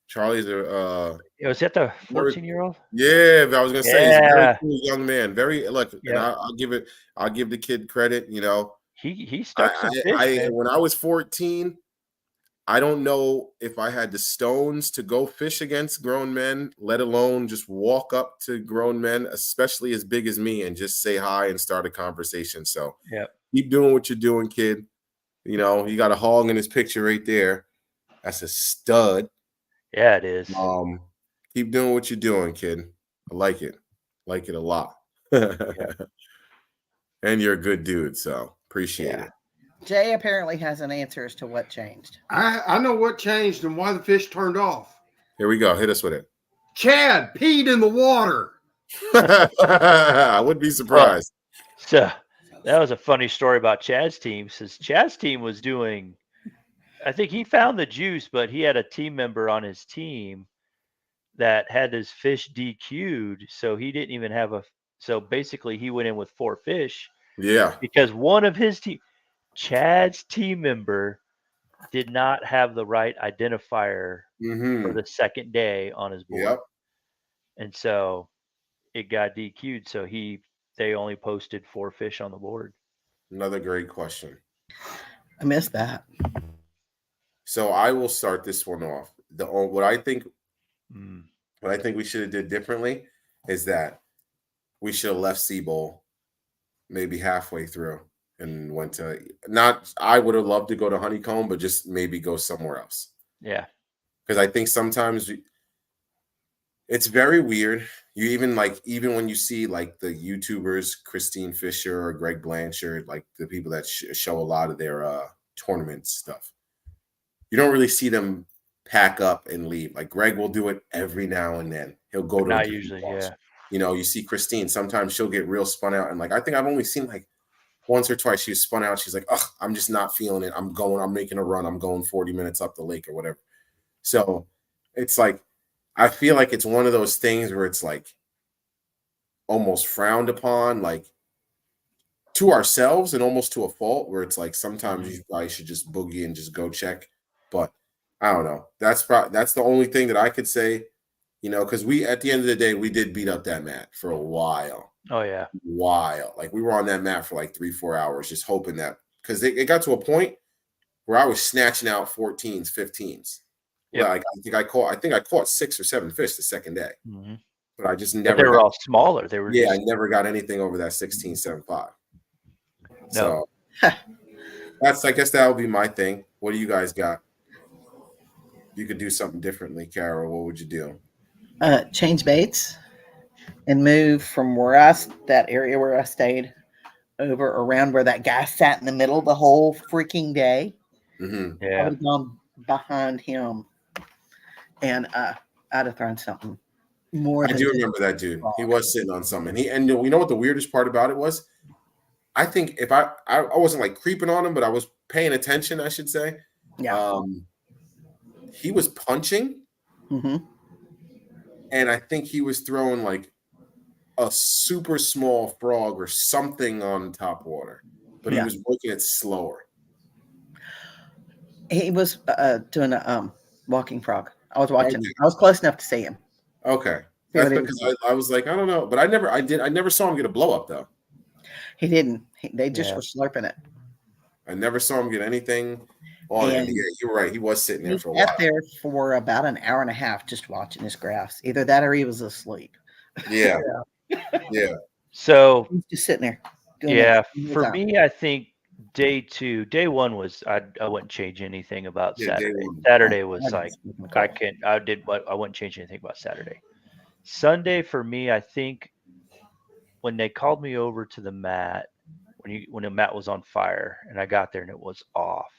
Charlie's was that the 14-year-old? Yeah, I was gonna say he's a very cool young man. Very and I'll give the kid credit. He stuck some fish, man. When I was 14, I don't know if I had the stones to go fish against grown men, let alone just walk up to grown men, especially as big as me, and just say hi and start a conversation. So keep doing what you're doing, kid. You got a hog in his picture right there. That's a stud. Yeah, it is. Keep doing what you're doing, kid. I like it. Like it a lot. And you're a good dude, so appreciate it. Jay apparently has an answer as to what changed. I know what changed and why the fish turned off. Here we go. Hit us with it. Chad peed in the water. I wouldn't be surprised. So that was a funny story about Chad's team. Since Chad's team was doing, I think he found the juice, but he had a team member on his team that had his fish DQ'd, so he didn't even have so basically he went in with 4 fish. Yeah. Because one of his Chad's team member did not have the right identifier for the second day on his board. Yep. And so it got DQ'd. So they only posted 4 fish on the board. Another great question. I missed that. So I will start this one off. What I think we should have did differently is that we should have left Seabowl maybe halfway through and went to I would have loved to go to Honeycomb, but just maybe go somewhere else. Yeah. Because I think sometimes it's very weird. You even when you see like the YouTubers, Christine Fisher or Greg Blanchard, like the people that show a lot of their tournament stuff, you don't really see them pack up and leave. Like Greg will do it every now and then. He'll go to not usually, yeah. You see Christine, sometimes she'll get real spun out. And like, I think I've only seen like once or twice she was spun out. She's like, oh, I'm just not feeling it. I'm making a run. I'm going 40 minutes up the lake or whatever. So it's like, I feel like it's one of those things where it's like almost frowned upon, like to ourselves and almost to a fault, where it's like sometimes you probably should just boogie and just go check. But I don't know. That's the only thing that I could say. Because at the end of the day, we did beat up that mat for a while. Oh, yeah. Like we were on that mat for like 3-4 hours, just hoping that, because it got to a point where I was snatching out 14s, 15s. Yeah. Like I caught 6 or 7 fish the second day, but I just never. But they were all smaller. They were. Yeah, I never got anything over that 16.75. No. So I guess that would be my thing. What do you guys got? You could do something differently, Carol. What would you do? Change baits and move from that area where I stayed over around where that guy sat in the middle the whole freaking day, Mm-hmm. I Yeah. would have gone behind him and I'd have thrown something more I than do just remember that dude. He frog. was sitting on something. And you know what the weirdest part about it was? I think if I wasn't like creeping on him, but I was paying attention, I should say. Yeah. He was punching, Mm-hmm. and I think he was throwing like a super small frog or something on top water, but he Yeah. was working it slower. He was doing a walking frog. I was watching. Okay. I was close enough to see him. Okay. See That's what he was because doing. I was like, I don't know, but I never saw him get a blow up though. He didn't. They just Yeah. were slurping it. I never saw him get anything on it. And Yeah, you're right. He was sitting there he for a sat while. there for about an hour and a half just watching his graphs. Either that or he was asleep. Yeah. Yeah. So He's just sitting there. Doing yeah, that the whole for time. me, I think day one was I wouldn't change anything about Yeah, day Saturday. one. Saturday was I like just wasn't cool. I wouldn't change anything about Saturday. Sunday for me, I think when they called me over to the mat, when the mat was on fire and I got there and it was off,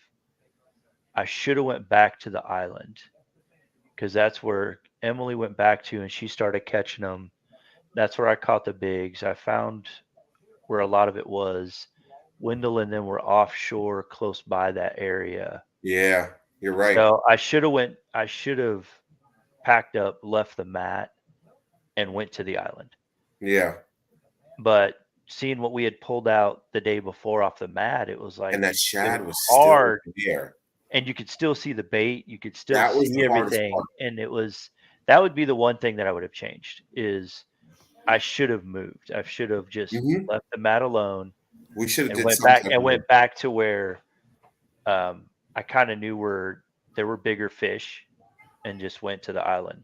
I should have went back to the island because that's where Emily went back to and she started catching them. That's where I caught the bigs. I found where a lot of it was. Wendell and them were offshore close by that area. Yeah, you're right. So I should have packed up, left the mat, and went to the island. Yeah. But seeing what we had pulled out the day before off the mat, it was like And that it shad was hard, still there. and you could still see the bait, you could still That was see the hardest everything, part. and that would be the one thing that I would have changed is I should have moved. I should have just Mhm. left the mat alone We should have and did went something. back and went back to where I kind of knew where there were bigger fish and just went to the island.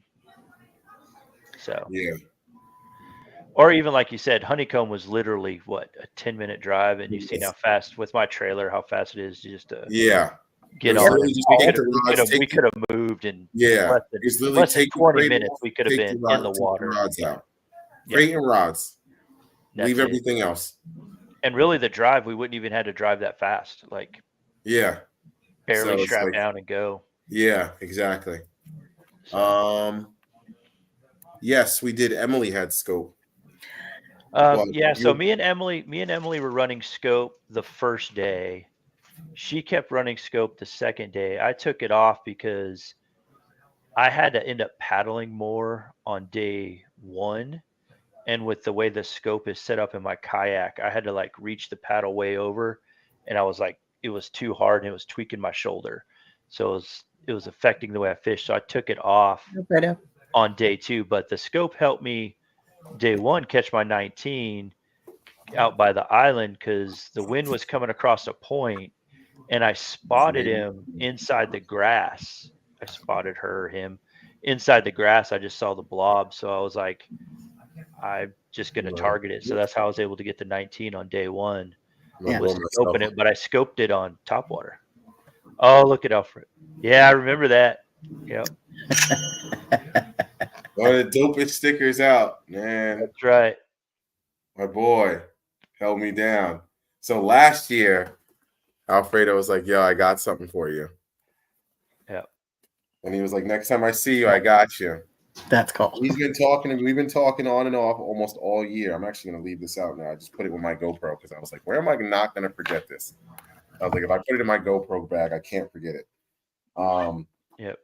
So Yeah. or even like you said, Honeycomb was literally what, a 10-minute drive, and you've seen how Yes. fast with my trailer, how fast it is just to Yeah. get It was on. literally And just we take could the rods, we could have moved in Yeah. less than, It's literally take the 20 crate minutes. off, We could have take been the in the take the water. rods Yeah. out. Crate and rods. That's Leave it. everything else. And really, the drive, we wouldn't even had to drive that fast. Like Yeah. barely So it's strap like, down and go. yeah, exactly. So, Yes, we did. Emily had scope. Well, yeah. So you- me and Emily were running scope the first day. She kept running scope the second day. I took it off because I had to end up paddling more on day one. And with the way the scope is set up in my kayak, I had to like reach the paddle way over. And I was like, it was too hard and it was tweaking my shoulder. So it was affecting the way I fished. So I took it off Fredo. on day two. But the scope helped me day one catch my 19 out by the island because the wind was coming across a point and I spotted him inside the grass. I spotted him inside the grass. I just saw the blob. So I was like, I'm just going to target it. So that's how I was able to get the 19 on day one. I'm gonna Was blow myself scoping up. it, but I scoped it on topwater. Oh, look at Alfred. Yeah, I remember that. Yep, One of the dopest stickers out, man. that's right. My boy held me down. So last year, Alfredo was like, "Yo, I got something for you." Yeah. And he was like, "Next time I see you, I got you." That's cool. We've been talking on and off almost all year. I'm actually going to leave this out now. I just put it with my GoPro because I was like, where am I not going to forget this? I was like, if I put it in my GoPro bag, I can't forget it. Yep.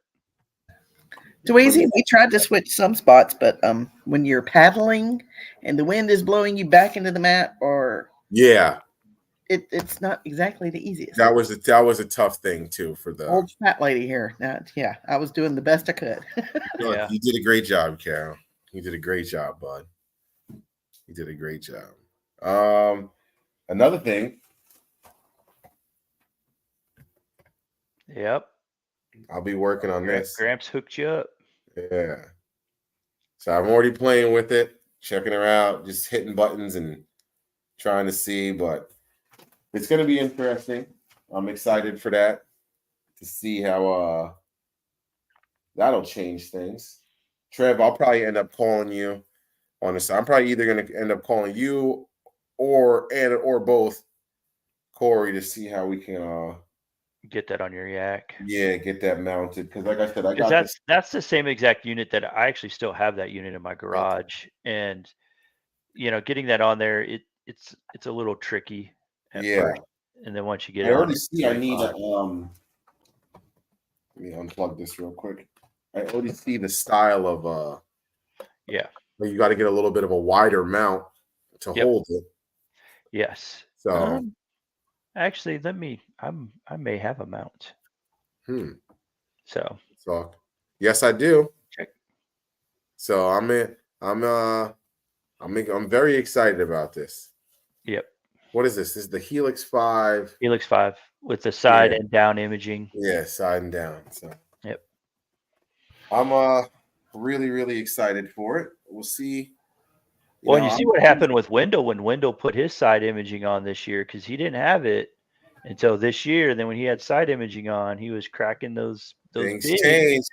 Dweezy, we tried to switch some spots, but when you're paddling and the wind is blowing you back into the mat, or Yeah, it's not exactly the easiest. that was a tough thing too for the Old fat lady here. Yeah, I was doing the best I could. Look, Yeah. you did a great job, Carol. You did a great job, bud. You did a great job. Another thing, Yep. I'll be working on this. Gramps hooked you up. Yeah. So I'm already playing with it, checking her out, just hitting buttons and trying to see, but it's going to be interesting. I'm excited for that, to see how that'll change things. Trev, I'll probably end up calling you on this. I'm probably either going to end up calling you or both, Corey, to see how we can get that on your yak. Yeah, get that mounted, because like I said, I Because got this. that's the same exact unit that I actually still have that unit in my garage, and getting that on there, it's a little tricky at Yeah, first, and then once you get I it on, already it's see. I really need fine. Let me unplug this real quick. I already see the style of Yeah. where you got to get a little bit of a wider mount to hold it. Yes. So actually, I may have a mount. So yes, I do. check. So I'm very excited about this. Yep. What is this? This is the Helix 5. Helix 5 with the side and down imaging. Yeah, side and down. So yep. I'm really, really excited for it. We'll see. Well, you see what happened with Wendell when Wendell put his side imaging on this year, because he didn't have it until this year. And then when he had side imaging on, he was cracking those things bigs change.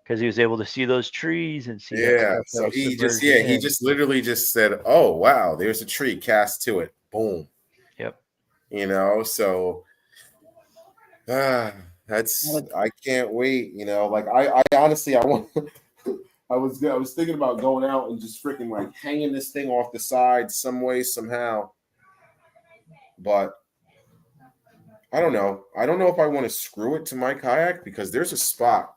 because he was able to see those trees and see that Yeah. stuff that So was he submerging just literally just said, "Oh wow, there's a tree. Cast to it. Boom." Yep. So I can't wait. Like I honestly I want. I was thinking about going out and just freaking like hanging this thing off the side some way somehow, but I don't know. I don't know if I want to screw it to my kayak, because there's a spot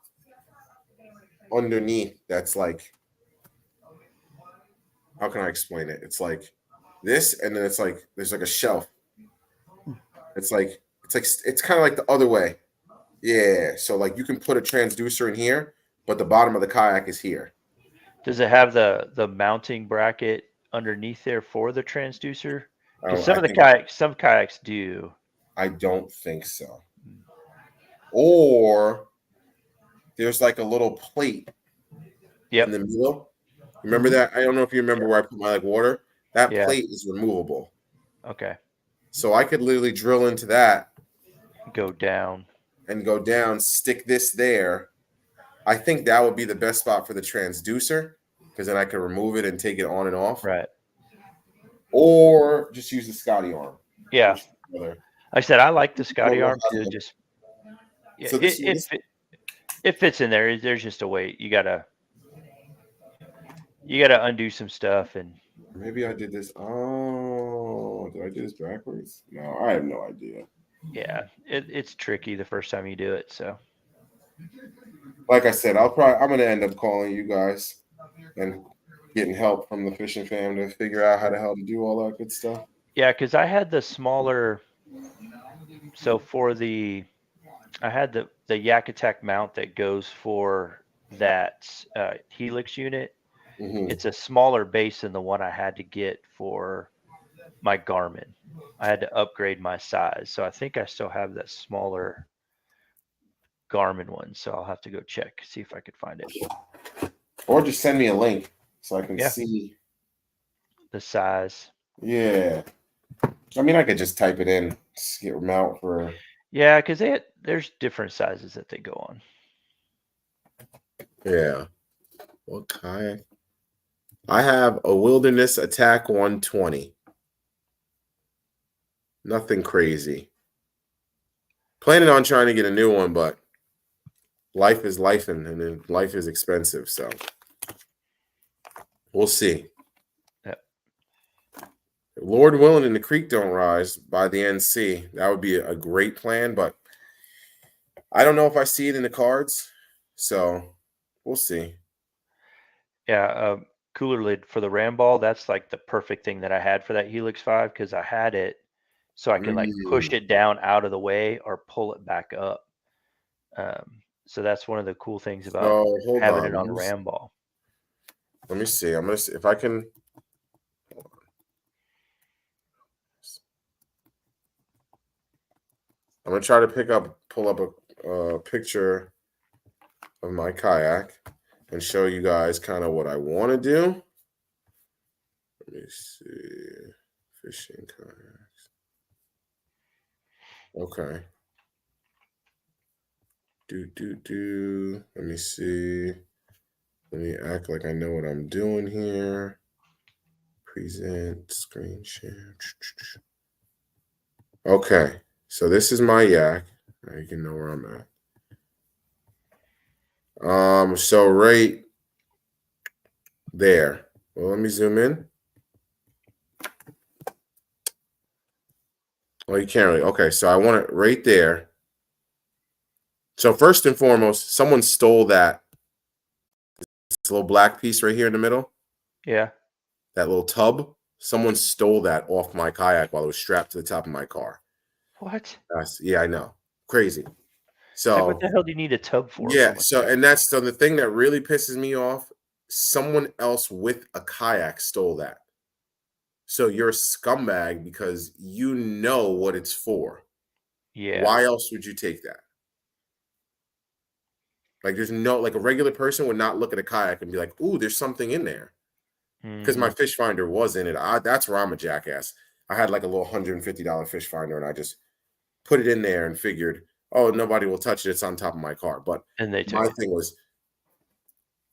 underneath that's like, how can I explain it? It's like this, and then it's like there's like a shelf. It's kind of like the other way. Yeah. So like you can put a transducer in here, but the bottom of the kayak is here. Does it have the mounting bracket underneath there for the transducer? Because some kayaks do. I don't think so. Or there's like a little plate in the middle. Remember that? I don't know if you remember where I put my water. That plate is removable. Okay. So I could literally drill into that, go down, stick this there. I think that would be the best spot for the transducer, because then I could remove it and take it on and off. Right. Or just use the Scotty arm. Yeah. I said I like the Scotty arm too. Just so it fits in there. There's just a way. You gotta undo some stuff, and maybe I did this. Oh, did I do this backwards? No, I have no idea. Yeah, it's tricky the first time you do it. So, like I said, I'm gonna end up calling you guys and getting help from the fishing fam to figure out how the hell to do all that good stuff. Yeah, because I had the smaller. So I had the Yak Attack mount that goes for that Helix unit. Mm-hmm. It's a smaller base than the one I had to get for my Garmin. I had to upgrade my size, so I think I still have that smaller Garmin one. So I'll have to go check, see if I could find it. Or just send me a link so I can see the size. Yeah. I mean, I could just type it in, get them out for. Yeah, because there's different sizes that they go on. Yeah. What kayak? I have a Wilderness Attack 120. Nothing crazy. Planning on trying to get a new one, but life is life, and life is expensive, so we'll see. Yep. Lord willing and the creek don't rise by the NC. That would be a great plan, but I don't know if I see it in the cards, so we'll see. Yeah, cooler lid for the ram ball. That's like the perfect thing that I had for that Helix 5, because I had it so I can like push it down out of the way or pull it back up. So that's one of the cool things about having it on a ram ball. Let me see. I'm gonna see if I can. I'm gonna try to pull up a picture of my kayak and show you guys kind of what I want to do. Let me see. Fishing kayaks. Okay. Let me see. Let me act like I know what I'm doing here. Present screen share. Okay, so this is my yak. Now you can know where I'm at. So right there. Well, let me zoom in. Oh, you can't really. Okay, so I want it right there. So first and foremost, someone stole this little black piece right here in the middle. Yeah. That little tub. Someone stole that off my kayak while it was strapped to the top of my car. What? Yeah, I know. Crazy. Like, So what the hell do you need a tub for? yeah, from a so kayak? and that's the thing that really pisses me off. Someone else with a kayak stole that. So you're a scumbag because you know what it's for. Yeah. Why else would you take that? Like there's no like a regular person would not look at a kayak and be like, "Ooh, there's something in there." Because my fish finder was in it. That's where I'm a jackass. I had like a little $150 fish finder and I just put it in there and figured, oh, nobody will touch it. It's on top of my car. But And they took my it. thing was,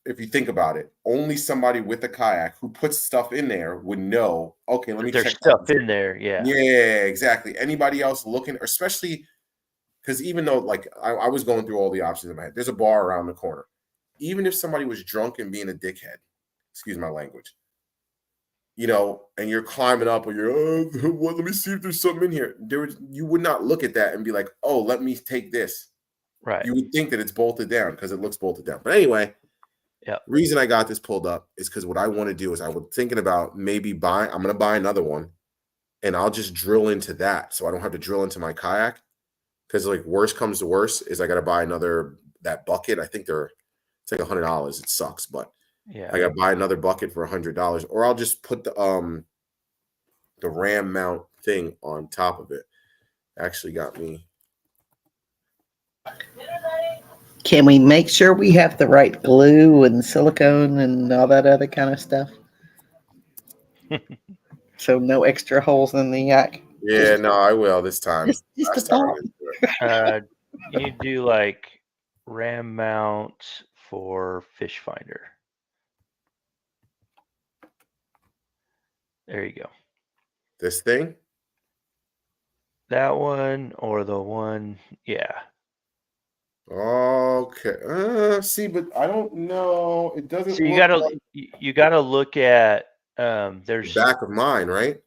if you think about it, only somebody with a kayak who puts stuff in there would know, okay, let me There's check stuff in there. Yeah. Yeah, exactly. Anybody else looking, especially because even though like I was going through all the options in my head, there's a bar around the corner. Even if somebody was drunk and being a dickhead, excuse my language, you know, and you're climbing up or you're, well, let me see if there's something in here. You would not look at that and be like, oh, let me take this. Right. You would think that it's bolted down because it looks bolted down. But anyway, yeah. Reason I got this pulled up is because what I want to do is I was thinking about maybe I'm going to buy another one and I'll just drill into that. So I don't have to drill into my kayak. Because like worst comes to worst is I got to buy that bucket. I think it's like $100. It sucks, but yeah, I got to buy another bucket for $100, or I'll just put the ram mount thing on top of it. Actually got me. Can we make sure we have the right glue and silicone and all that other kind of stuff? So no extra holes in the yak. Yeah, no, I will this time. Just a Last time I thought. didn't do it. You need to do like ram mount for fish finder. There you go. This thing? That one or the one, yeah. Okay. See, but I don't know. It doesn't So you look gotta like you gotta look at the there's back of mine, right?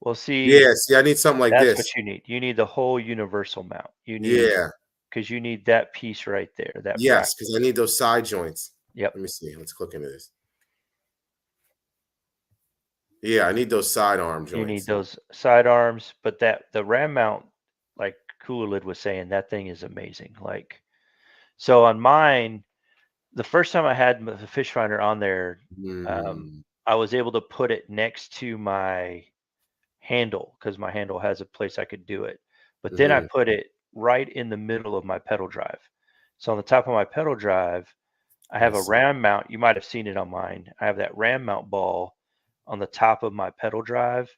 well see Yeah, see, I need something like that's this. what you need. You need the whole universal mount. You need Yeah. because you need that piece right there. That Yes, bracket. because I need those side joints. Yep. Let me see. Let's click into this. Yeah, I need those side arm joints. You need those side arms, but the ram mount, like Knuklhed was saying, that thing is amazing. Like, so on mine, the first time I had the fish finder on there, I was able to put it next to my handle because my handle has a place I could do it. But then I put it right in the middle of my pedal drive. So on the top of my pedal drive, I have a ram mount. You might have seen it on mine. I have that ram mount ball on the top of my pedal drive.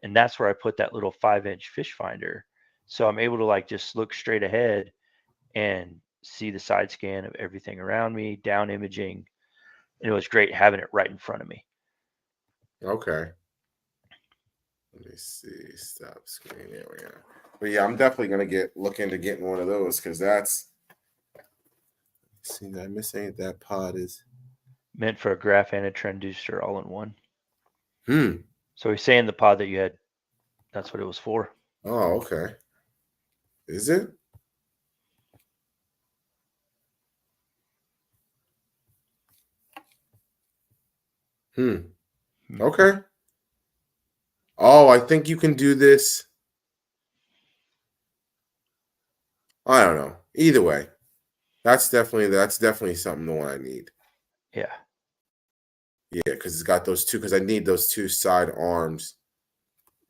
And that's where I put that little 5-inch fish finder. So I'm able to like just look straight ahead and see the side scan of everything around me, down imaging. And it was great having it right in front of me. Okay. Let me see. Stop screen. There we are. But yeah, I'm definitely gonna look into getting one of those because that's. See, did I miss any? That pod is meant for a graph and a transducer all in one. Hmm. So he's saying the pod that you had, that's what it was for. Oh, okay. Is it? Okay. Oh, I think you can do this. I don't know. Either way, that's definitely something the one I need. Yeah. Yeah, because it's got those two. Because I need those two side arms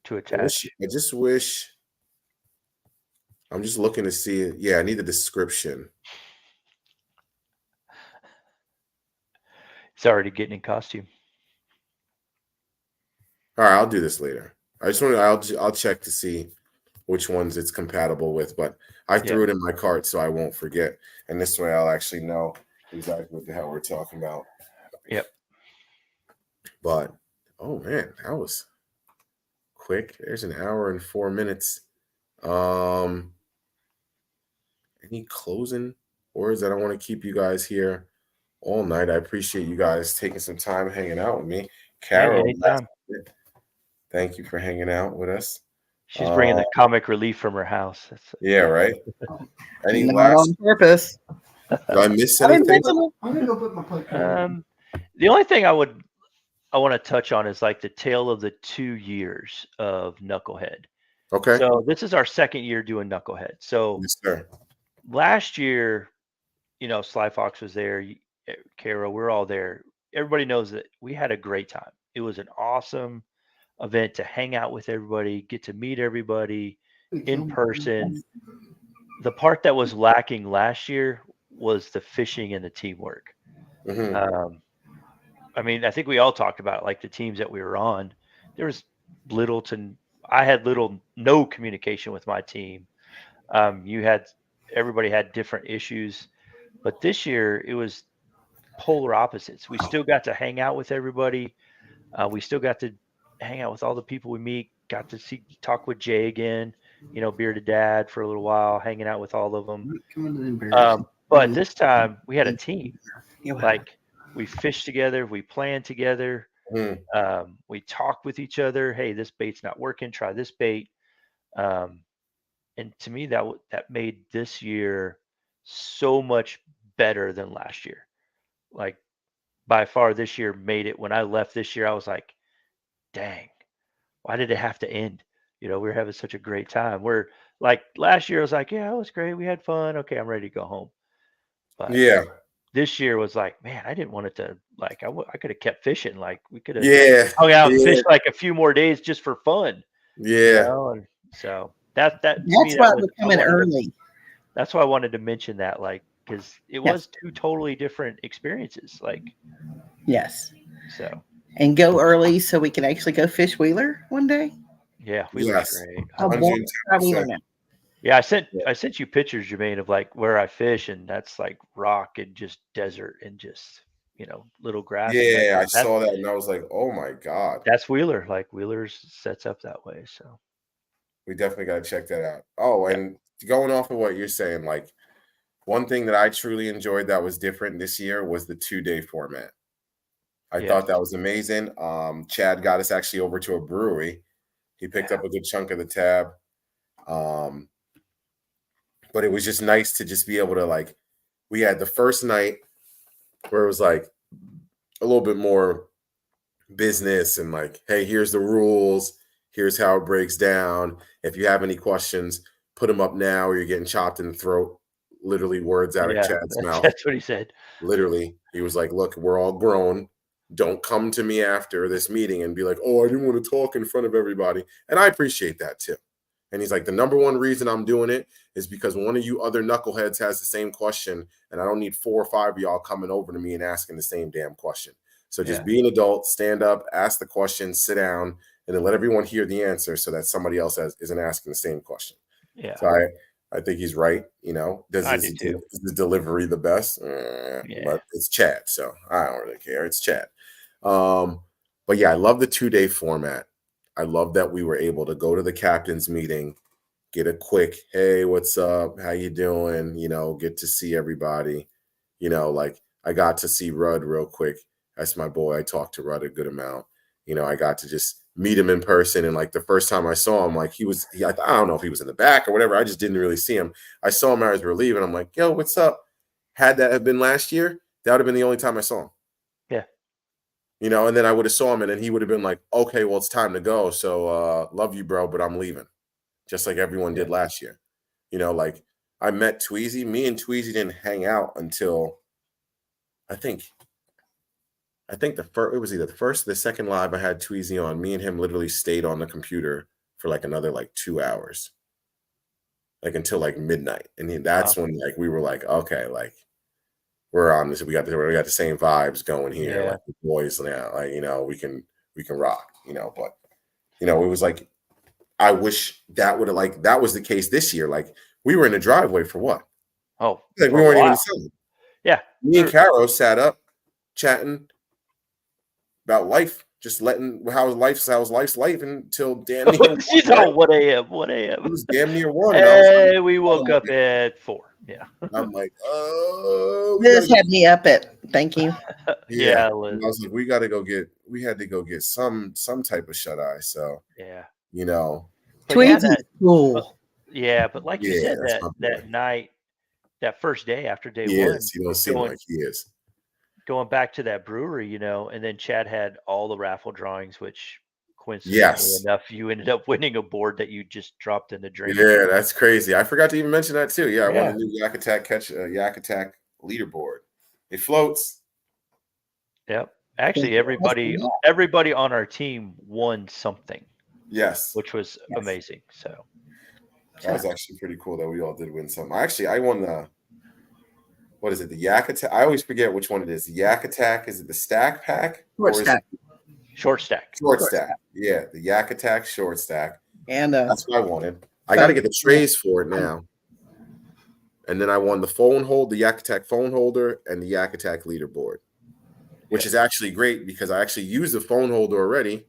to attach. I just wish. I'm just looking to see it. Yeah, I need the description. It's already getting in costume. All right, I'll do this later. I just want to. I'll check to see which ones it's compatible with. But I threw it in my cart so I won't forget, and this way I'll actually know exactly what the hell we're talking about. Yep. But Oh man, that was quick. There's an hour and 4 minutes. Any closing words? I don't want to keep you guys here all night. I appreciate you guys taking some time hanging out with me. Carol, anytime. thank you for hanging out with us. She's bringing the comic relief from her house. Yeah, right. Any Not last? on purpose. Did I miss I didn't anything? mention it. I'm gonna go put my plate down. The only thing I want to touch on is like the tale of the 2 years of Knucklehead. Okay. So this is our second year doing Knucklehead. So Yes, sir. last year, Sly Fox was there, Carol, we're all there. Everybody knows that we had a great time. It was an awesome event to hang out with everybody, get to meet everybody in person. The part that was lacking last year was the fishing and the teamwork. Mm-hmm. I mean, I think we all talked about like the teams that we were on. There was I had no communication with my team. Everybody had different issues, but this year it was polar opposites. We still got to hang out with everybody. We still got to hang out with all the people we meet. Got to talk with Jay again. Bearded Dad for a little while, hanging out with all of them. But this time we had a team. Like we fished together, we planned together. We talked with each other. Hey, this bait's not working. Try this bait. And to me, that made this year so much better than last year. Like by far, this year made it. When I left this year, I was like, dang, why did it have to end? We were having such a great time. We're like last year, I was like, yeah, it was great. We had fun. Okay, I'm ready to go home. But Yeah. This year was like, man, I didn't want it to like. I could have kept fishing. Like we could have hung out and fished like a few more days just for fun. Yeah. And so that's why we're coming early. That's why I wanted to mention that, like, because it was two totally different experiences. Like, yes. So. And go early so we can actually go fish Wheeler one day. Yeah, Wheeler's great. Yeah, I sent you pictures, Jermaine, of like where I fish, and that's like rock and just desert and just little grass. Yeah, I saw that and I was like, oh my God. That's Wheeler. Like Wheeler's sets up that way. So we definitely got to check that out. Oh, and going off of what you're saying, like one thing that I truly enjoyed that was different this year was the 2-day format. I thought that was amazing. Chad got us actually over to a brewery. He picked up a good chunk of the tab. But it was just nice to just be able to, like, we had the first night where it was like a little bit more business and like, hey, here's the rules. Here's how it breaks down. If you have any questions, put them up now or you're getting chopped in the throat. Literally words out of Chad's mouth. That's what he said. Literally. He was like, look, we're all grown. Don't come to me after this meeting and be like, oh, I didn't want to talk in front of everybody. And I appreciate that too. And he's like, the number one reason I'm doing it is because one of you other knuckleheads has the same question, and I don't need 4 or 5 of y'all coming over to me and asking the same damn question. So just be an adult, stand up, ask the question, sit down, and then let everyone hear the answer so that somebody else isn't asking the same question. Yeah. So I think he's right. Does his delivery the best? But it's Chad, so I don't really care. It's Chad. But yeah, I love the 2-day format. I love that we were able to go to the captain's meeting, get a quick, hey, what's up? How you doing? Get to see everybody. Like I got to see Rudd real quick. That's my boy. I talked to Rudd a good amount. I got to just meet him in person. And like the first time I saw him, like I don't know if he was in the back or whatever. I just didn't really see him. I saw him as we were leaving. I'm like, yo, what's up? Had that have been last year, that would have been the only time I saw him. Yeah. And then I would have saw him and then he would have been like, okay, well, it's time to go. So love you, bro, but I'm leaving. Just like everyone did last year. Like I met Tweezy. Me and Tweezy didn't hang out until I think it was either the first or the second live I had Tweezy on. Me and him literally stayed on the computer for like another 2 hours. Like until like midnight. And that's when like we were like, okay, like we're on this. We got the same vibes going here. Yeah. Like the boys now, like, we can rock, but it was like, I wish that would have that was the case this year. Like we were in the driveway for what? Oh, like we weren't even selling. Yeah. Me and Caro sat up chatting about life just letting how's life's life until damn near She's 1, right? all 1 a.m. 1 a.m. It was damn near 1. And I was like, Hey, we woke up at 4. Yeah. I'm like, oh, we This gotta had me up at. Thank you. yeah. Liz. And I was like, we had to go get some type of shut eye. So Yeah. you know, But yeah, Tweezy's cool. yeah, but like you yeah, said, that's my boy. that night, that first day after day He one, is. He don't seem going- like he is. going back to that brewery, and then Chad had all the raffle drawings, which coincidentally Yes. enough, you ended up winning a board that you just dropped in the drain. Yeah, that's crazy. I forgot to even mention that too. Yeah, I won Yeah. the new Yak Attack leaderboard. It floats. Yep. Actually, Fantastic. everybody on our team won something, Yes. which was amazing. So That was actually pretty cool that we all did win something. I won the, what is it? The Yak Attack. I always forget which one it is. The Yak Attack, is it the stack pack? Short Or is stack. it short stack. short stack? Yeah, the Yak Attack short stack. And That's what I wanted. I got to get the trays for it now. And then I won the Yak Attack phone holder and the Yak Attack leaderboard, which is actually great because I actually used the phone holder already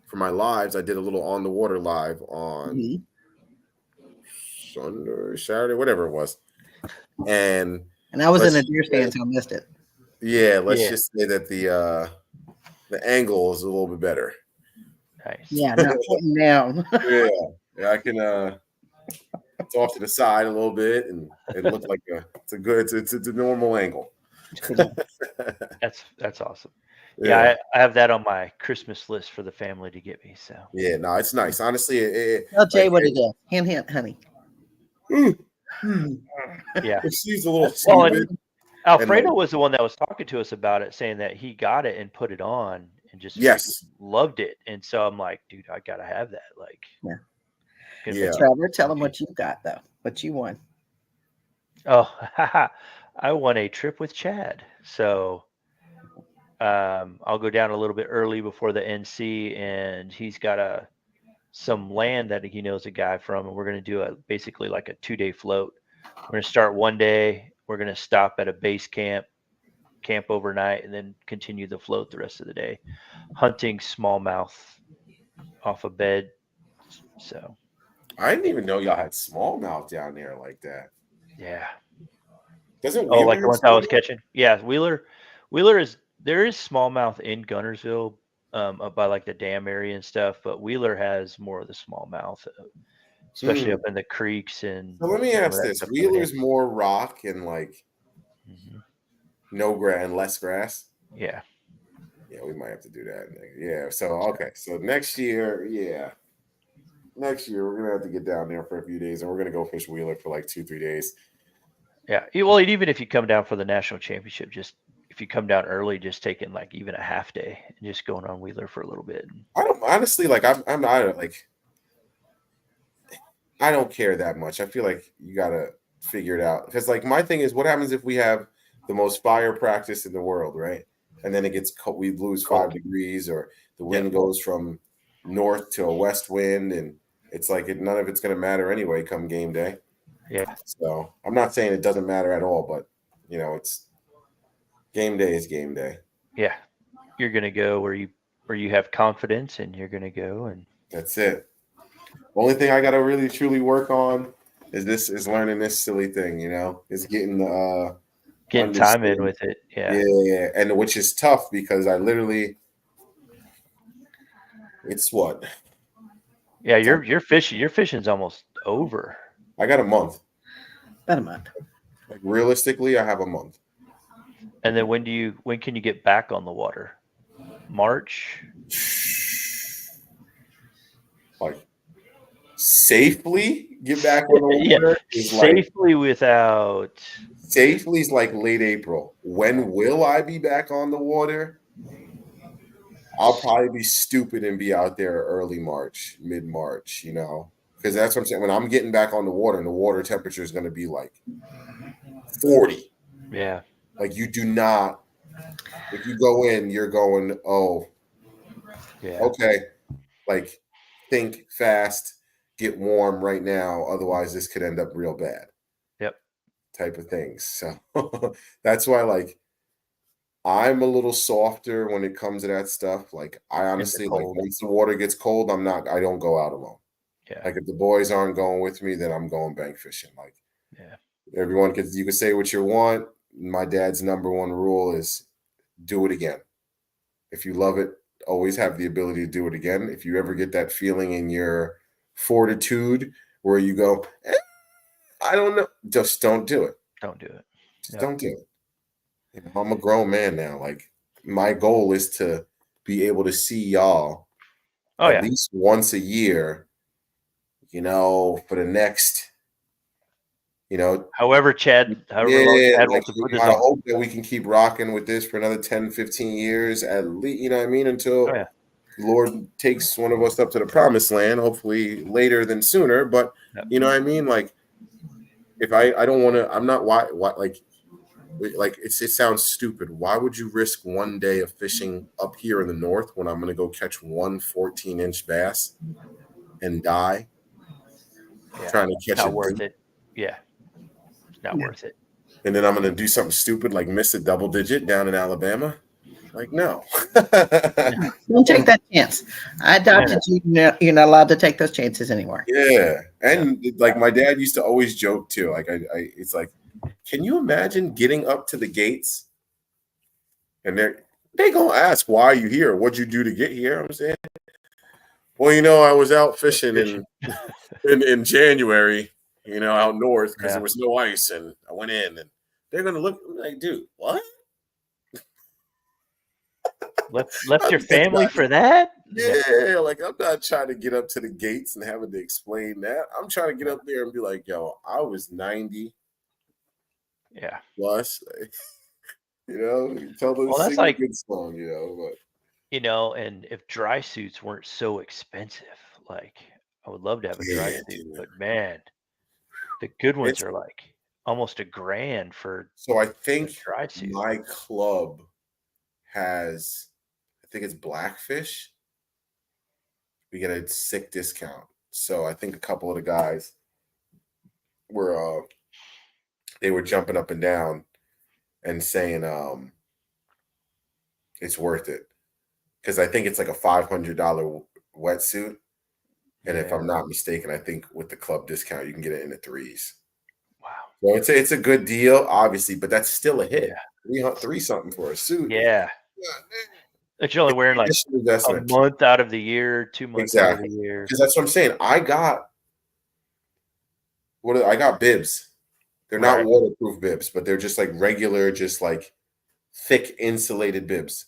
for my lives. I did a little on the water live on Sunday, Saturday, whatever it was. And I was in a deer stand, so I missed it. Yeah, let's just say that the angle is a little bit better. Nice. Yeah, not putting down. Yeah, I can. It's off to the side a little bit, and it looked like it's a normal angle. That's awesome. Yeah, I have that on my Christmas list for the family to get me. So yeah, no, it's nice. Honestly, Tell Jay what it is. Hint, honey. yeah, she's a little well, stupid. Alfredo was the one that was talking to us about it, saying that he got it and put it on and just loved it. And so I'm like, dude, I gotta have that. Like, yeah. Trevor, tell him what you got though. What you won. Oh, I won a trip with Chad. So I'll go down a little bit early before the NC, and he's got some land that he knows a guy from, and we're gonna do basically like a 2-day float. We're gonna start one day. We're gonna stop at a base camp overnight, and then continue the float the rest of the day, hunting smallmouth off a bed. So I didn't even know y'all had smallmouth down there like that. Yeah. Doesn't Oh, Wheeler like the have ones I was smallmouth? catching? Yeah, Wheeler there is smallmouth in Gunnersville, up by like the dam area and stuff, but Wheeler has more of the smallmouth, especially up in the creeks and. So let me some of ask that this: stuff coming in. Wheeler's more rock and like Mhm. no grass and less grass. Yeah. Yeah, we might have to do that. Yeah. So okay. So next year, we're gonna have to get down there for a few days, and we're gonna go fish Wheeler for like 2-3 days. Yeah. Well, even if you come down for the national championship, just if you come down early, just taking like even a half day and just going on Wheeler for a little bit. I don't honestly like. I'm not like. I don't care that much. I feel like you gotta figure it out because like my thing is, what happens if we have the most fire practice in the world, right? And then it gets cold, we lose 5 degrees, or the wind goes from north to a west wind, and it's like none of it's gonna matter anyway come game day. Yeah. So I'm not saying it doesn't matter at all, but it's game day is game day. Yeah. You're gonna go where you have confidence, and you're gonna go, and that's it. Only thing I gotta really truly work on is learning this silly thing, is getting time in with it. Yeah, and which is tough because I literally, it's what? Yeah, your fishing's almost over. I got a month. About a month. Like realistically, I have a month. And then when can you get back on the water? March? Like safely get back on the water is safely without. Safely is like late April. When will I be back on the water? I'll probably be stupid and be out there early March, mid-March, because that's what I'm saying. When I'm getting back on the water, and the water temperature is going to be like 40. Yeah. Like you do not, if you go in, you're going, oh, yeah, okay. Like think fast, get warm right now. Otherwise, this could end up real bad. Yep. Type of things. So that's why, like, I'm a little softer when it comes to that stuff. Like I honestly like cold. once the water gets cold, I don't go out alone. Yeah. Like if the boys aren't going with me, then I'm going bank fishing. Like Yeah. you can say what you want. My dad's number one rule is do it again. If you love it, always have the ability to do it again. If you ever get that feeling in your fortitude where you go, I don't know, just don't do it. Don't do it. Just don't do it. You know, I'm a grown man now. Like my goal is to be able to see y'all at least once a year, you know, for the next, you know, however long Chad like wants to put this I on. hope that we can keep rocking with this for another 10, 15 years at least, you know what I mean? Until the Lord takes one of us up to the promised land, hopefully later than sooner. But you know what I mean? Like if I don't want to, I'm not why like it sounds stupid. Why would you risk one day of fishing up here in the north when I'm going to go catch one 14-inch bass and die trying to catch not it worth deep? it. Yeah, it's not worth it. And then I'm going to do something stupid like miss a double digit down in Alabama? Like, no. Don't take that chance. I adopted you. You're not allowed to take those chances anymore. Yeah. And like my dad used to always joke too. Like it's like, can you imagine getting up to the gates and they gonna ask, why are you here? What'd you do to get here? I'm saying, well, you know, I was out fishing in January, you know, out north because there was no ice, and I went in, and they're gonna look like, dude, what? Left your family for that? Yeah, like I'm not trying to get up to the gates and having to explain that. I'm trying to get up there and be like, yo, I was 90. Yeah. Plus, you know, tell them to sing a good song, you know, but you know, and if dry suits weren't so expensive, like I would love to have a dry suit, dude. but man, the good ones are like almost $1,000 for. So I think a dry suit. my club has, I think it's Blackfish. We get a sick discount. So I think a couple of the guys were they were jumping up and down and saying it's worth it. Because I think it's like a $500 wetsuit. And if I'm not mistaken, I think with the club discount, you can get it in the threes. Wow. So it's a good deal, obviously, but that's still a hit. Three something for a suit. Yeah. That you're only wearing like a month out of the year, 2 months out of the year. Because that's what I'm saying. I got bibs. They're not waterproof bibs, but they're just like regular, just like thick insulated bibs.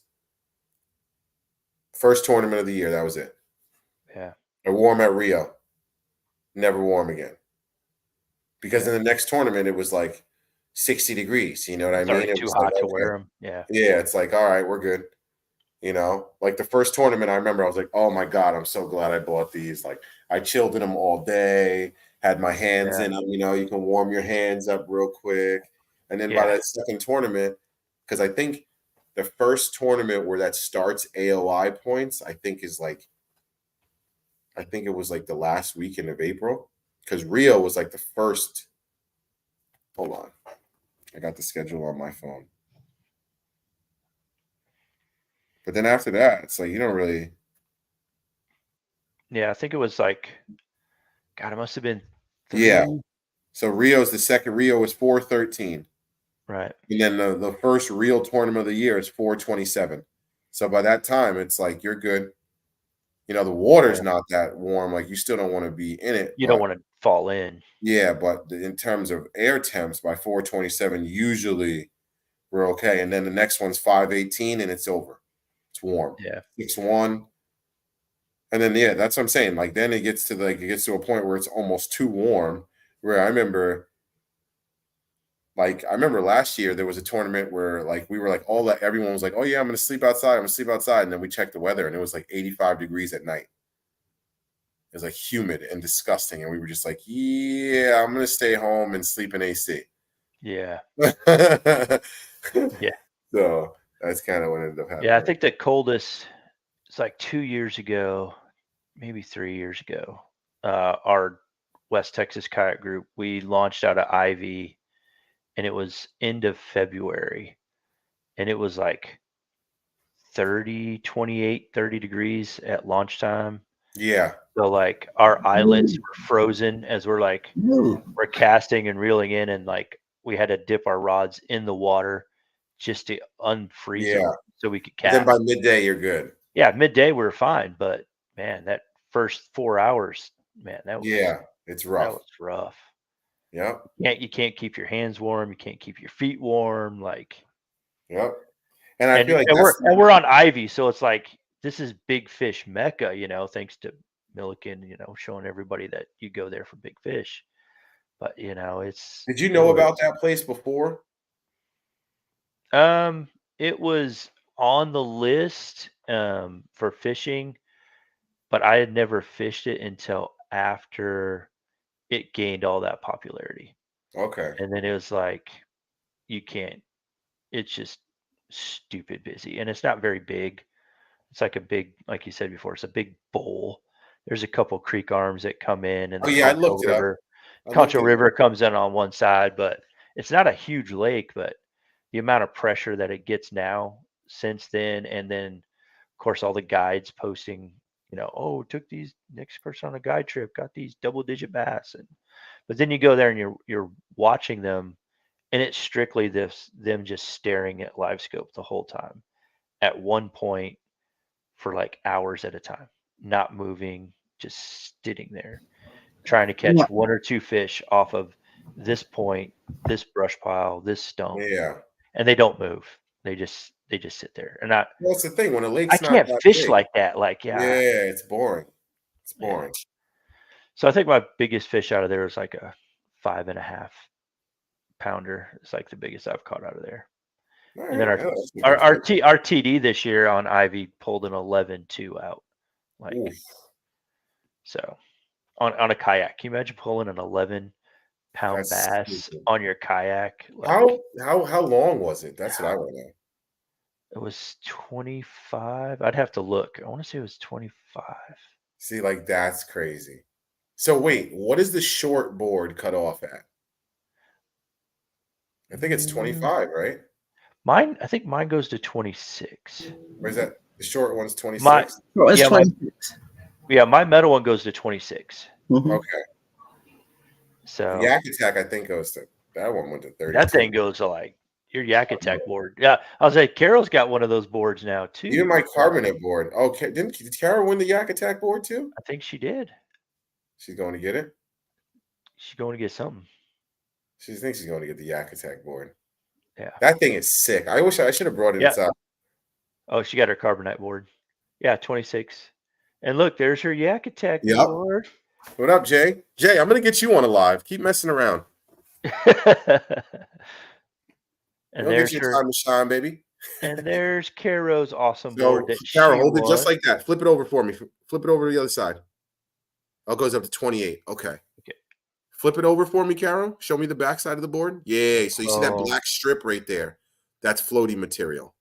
First tournament of the year, that was it. Yeah. I wore them at Rio. Never wore them again. Because in the next tournament, it was like 60 degrees. You know what I mean? It was too hot to wear them. Yeah. Yeah, it's like, all right, we're good. You know, like the first tournament, I remember I was like, oh my God, I'm so glad I bought these. Like I chilled in them all day, had my hands in them. You know, you can warm your hands up real quick. And then by that second tournament, because I think the first tournament where that starts AOI points, I think it was like the last weekend of April, because Rio was like the first. Hold on. I got the schedule on my phone. But then after that, it's like you don't really. Yeah, I think it was like, God, it must have been 3. Yeah. So Rio's the second. Rio was 413. Right. And then the first real tournament of the year is 427. So by that time, it's like you're good. You know, the water's not that warm. Like you still don't want to be in it. You don't want to fall in. Yeah, but in terms of air temps, by 427, usually we're okay. And then the next one's 518, and it's over. It's warm. Yeah. 6-1. And then that's what I'm saying. Like then it gets to a point where it's almost too warm. Where I remember last year there was a tournament where like we were like everyone was like, oh yeah, I'm gonna sleep outside. And then we checked the weather and it was like 85 degrees at night. It was like humid and disgusting. And we were just like, yeah, I'm gonna stay home and sleep in AC. Yeah. Yeah. So that's kind of what ended up happening. Yeah, I think the coldest, it's like 2 years ago, maybe 3 years ago. Our West Texas kayak group, we launched out of Ivy, and it was end of February, and it was like 30 degrees at launch time. Yeah. So like our eyelets were frozen as we're casting and reeling in, and like we had to dip our rods in the water just to unfreeze them so we could But then cast. by midday, you're good. Yeah, midday we were fine, but man, that first 4 hours, man, it's rough. That was rough. Yep. You can't keep your hands warm. You can't keep your feet warm. Like, yep. And I feel like we're on Ivy, so it's like this is big fish mecca, thanks to Milliken, showing everybody that you go there for big fish. But it's. Did you know about that place before? It was on the list for fishing, but I had never fished it until after it gained all that popularity. Okay. And then it was like, you can't. It's just stupid busy, and it's not very big. It's like a big, like you said before, it's a big bowl. There's a couple creek arms that come in, and I looked it up. Concho River comes in on one side, but it's not a huge lake. But the amount of pressure that it gets now since then, and then of course all the guides posting, took these next person on a guide trip, got these double-digit bass, but then you go there and you're watching them, and it's strictly them just staring at live scope the whole time at one point for like hours at a time, not moving, just sitting there trying to catch one or two fish off of this point, this brush pile, this stump. Yeah. And they don't move. They just sit there. And well, that's the thing. When a lake's I can't fish big, like that. Like, yeah, it's boring. It's boring. Yeah. So I think my biggest fish out of there was like a 5.5 pounder. It's like the biggest I've caught out of there. Right, and then our TD this year on Ivy pulled an 11.2 out. Like, oof. So on a kayak, can you imagine pulling an 11-pound bass stupid. On your kayak? Like, how long was it? That's what I want to know. It was 25. I'd have to look. I want to say it was 25. See, like that's crazy. So wait, what is the short board cut off at? I think it's 25, right? I think mine goes to 26. Where's that? The short one's 26. My metal one goes to 26. Mm-hmm. Okay. So the Yak Attack, I think, goes to that one went to 30. That thing goes to like your Yak Attack board. Yeah, I was like, Carol's got one of those boards now too. Even my carbonate board. Okay, did Carol win the Yak Attack board too? I think she did. She's going to get it. She's going to get something. She thinks she's going to get the Yak Attack board. Yeah, that thing is sick. I wish I should have brought it inside. Oh, she got her carbonite board. Yeah, 26. And look, there's her Yak Attack board. What up, Jay? Jay, I'm gonna get you on a live. Keep messing around. And there's your time to shine, baby. And there's Caro's awesome board. That Caro, hold it just like that. Flip it over for me. Flip it over to the other side. Oh, it goes up to 28. Okay. Flip it over for me, Caro. Show me the back side of the board. Yeah. So you see that black strip right there? That's floating material.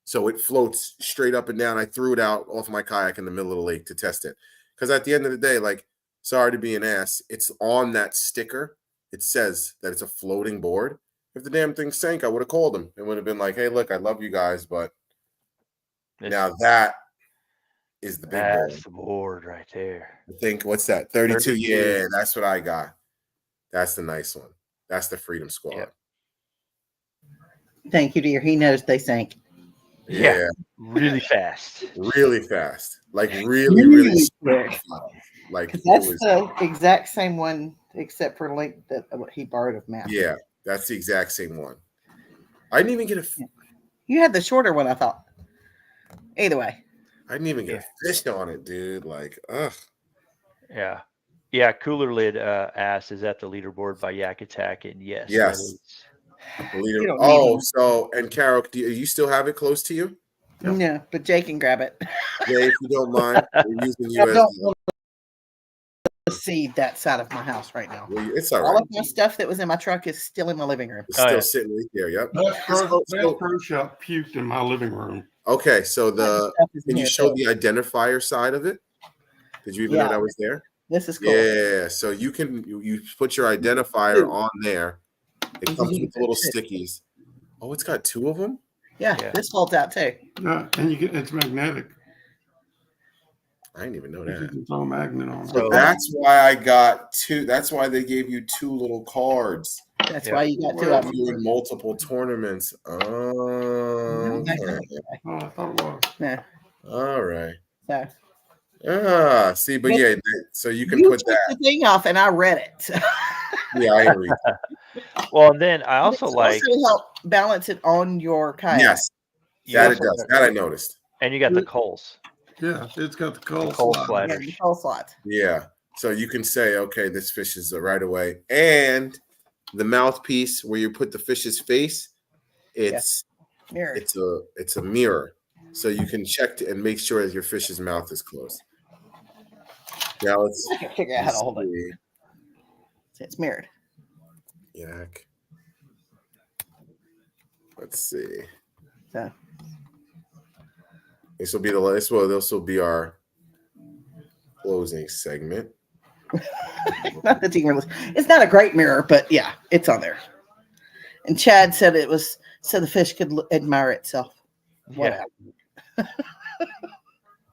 So it floats straight up and down. I threw it out off my kayak in the middle of the lake to test it. Because at the end of the day, like, sorry to be an ass, it's on that sticker. It says that it's a floating board. If the damn thing sank, I would have called him. It would have been like, hey, look, I love you guys, but now that is the big board. That's the board right there. I think, what's that? 32? Yeah, that's what I got. That's the nice one. That's the Freedom Squad. Yep. Thank you, dear. He knows they sank. Yeah. Really fast. Really fast. Like really quick. Like that's the exact same one, except for Link that he borrowed of Matt. Yeah, that's the exact same one. I didn't even get a. You had the shorter one, I thought. Either way, I didn't even get a fish on it, dude. Like, ugh. Yeah. Yeah, Cooler Lid asked, is that the leaderboard by Yak Attack? And yes. So, and Carol, do you still have it close to you? No, but Jay can grab it. Jay, if you don't mind, we're using you I don't want to see that side of my house right now. Well, it's all right. All of my stuff that was in my truck is still in my living room. It's still sitting right there, yep. That cruise shop puked in my living room. Okay, so can you show the identifier side of it? Did you even know that was there? This is cool. Yeah, so you can you put your identifier on there. It comes with little stickies. Oh, it's got two of them? Yeah, Yeah. this folds out too. Yeah, and it's magnetic. I didn't even know You that. can throw a magnet on it. So that's why I got two. That's why they gave you two little cards. That's Yeah. why you got two If of them. you're in multiple tournaments. Oh, That's okay. Oh, I thought it was. Yeah. All right. So See, but yeah, so you can you put took that. the thing off, and I read it. Yeah, I agree. Well, and then I also It's like also help balance it on your kayak. Yes, you that it also does. got- That I noticed. and you got the coals. Yeah, it's got the coal coal slide. Yeah, sliders. the whole slot. Yeah. So you can say, okay, this fish is right away, and the mouthpiece where you put the fish's face, it's Mirrored. it's a mirror, so you can check and make sure that your fish's mouth is closed. Now let's I can figure out how to hold it. see. It's mirrored. Yak. Let's see. So This will be our closing segment. not that you can really, it's not a great mirror, but yeah, it's on there. And Chad said it was so the fish could admire itself. Yeah.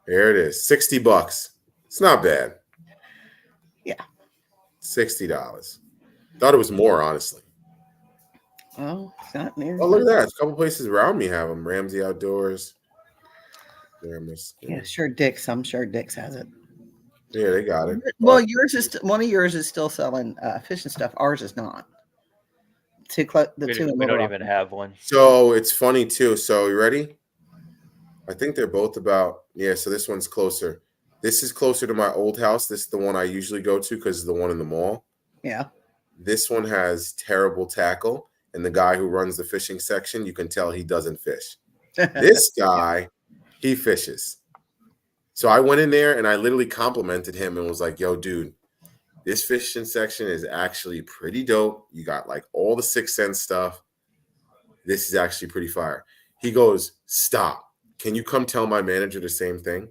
There it is. $60. It's not bad. Yeah. $60. Thought it was more, honestly. Oh, it's not near. Oh, look at that. A couple places around me have them. Ramsey Outdoors. Yeah, sure. Dick's. I'm sure Dick's has it. Yeah, they got it. Well, one of yours is still selling fishing stuff. Ours is not. Too close. The two. We don't even have one. So it's funny too. So you ready? I think they're both about, so this one's closer. This is closer to my old house. This is the one I usually go to because it's the one in the mall. Yeah. This one has terrible tackle. And the guy who runs the fishing section, you can tell he doesn't fish. This guy, he fishes. So I went in there and I literally complimented him and was like, yo, dude, this fishing section is actually pretty dope. You got like all the 6 Sense stuff. This is actually pretty fire. He goes, stop. Can you come tell my manager the same thing?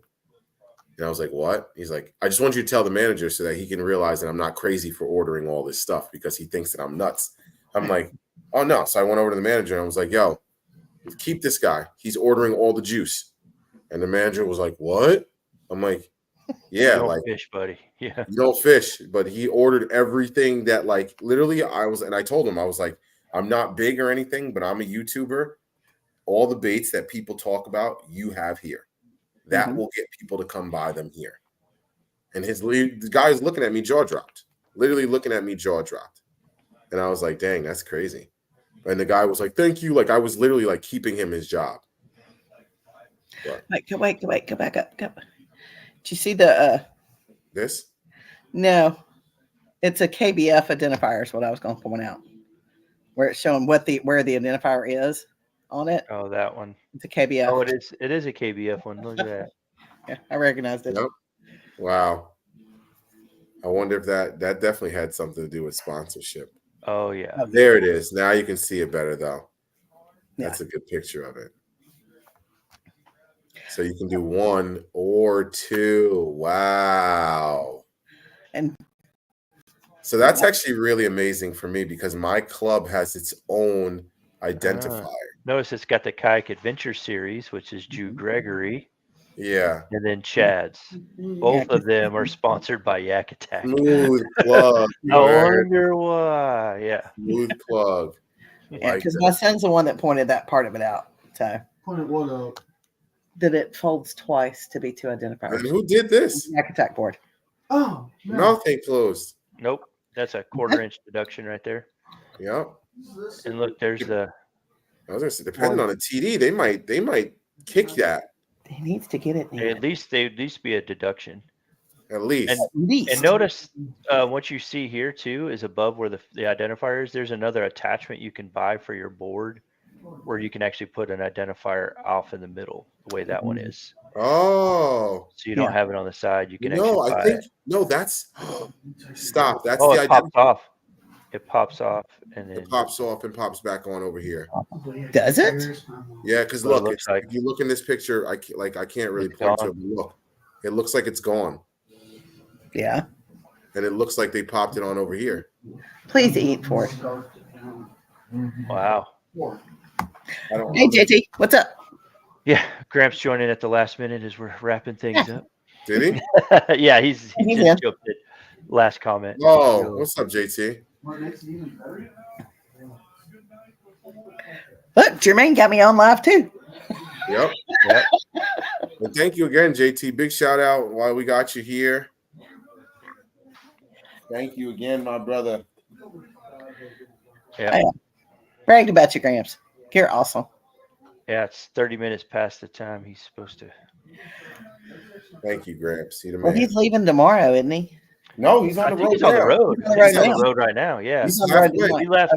And I was like, what? He's like, I just want you to tell the manager so that he can realize that I'm not crazy for ordering all this stuff because he thinks that I'm nuts. I'm like, oh, no. So I went over to the manager and I was like, yo, keep this guy. He's ordering all the juice. And the manager was like, what? I'm like, yeah, you don't like fish, buddy. Yeah. You don't fish, but he ordered everything that like literally I told him, I was like, I'm not big or anything, but I'm a YouTuber. All the baits that people talk about, you have here. That will get people to come buy them here. And the guy is looking at me, jaw dropped. Literally looking at me, jaw dropped. And I was like, dang, that's crazy. And the guy was like, thank you. Like I was literally like keeping him his job. But, Wait, go back up. Go. Did you see the this? No. It's a KBF identifier is what I was going to point out. Where it's showing where the identifier is on it. Oh, that one. It's a KBF. Oh, it is a KBF one. Look at that. Yeah, I recognized it. Yep. Wow. I wonder if that definitely had something to do with sponsorship. Oh, yeah. There it is. Now you can see it better, though. That's a good picture of it. So you can do 1 or 2. Wow. And so that's actually really amazing for me because my club has its own identifier. Notice it's got the Kayak Adventure Series, which is Drew Gregory. Yeah. And then Chad's. Both of them are sponsored by Yak Attack. Smooth plug. I wonder why. Yeah. Smooth plug. Yeah, because my son's the one that pointed that part of it out. So Pointed what out? That it folds twice to be 2 identifiers. And who did this? Yak Attack board. Oh, no. Mouth ain't closed. Nope. That's a 1/4-inch deduction right there. Yep. And look, there's the. I was gonna say, depending on the TD, they might kick that. He needs to get it. At least be a deduction. At least. And notice what you see here too is above where the identifier is. There's another attachment you can buy for your board, where you can actually put an identifier off in the middle. The way that one is. Oh. So you don't have it on the side. You can actually buy I think it. no. That's stop. That's the it pops off. It pops off and then it pops off and pops back on over here. Does it? Yeah, because look, if you look in this picture, I can't really point to it. But look, it looks like it's gone. Yeah. And it looks like they popped it on over here. Please eat for it. Wow. Hey, JT, what's up? Yeah, Gramps joining at the last minute as we're wrapping things up. Did he? Yeah, he He's just in. jumped in. Last comment. Oh, Real- what's up, JT? Look, Jermaine got me on live too. Yep. Yep. And thank you again, JT. Big shout out while we got you here. Thank you again, my brother. Yeah. Bragged about you, Gramps. You're awesome. Yeah, it's 30 minutes past the time he's supposed to. Thank you, Gramps. You the Well, man. he's leaving tomorrow, isn't he? No, he's on I the think road he's on the now. road. He's on the road He's on now. the road right now. Yeah. He's on the road halfway. tonight.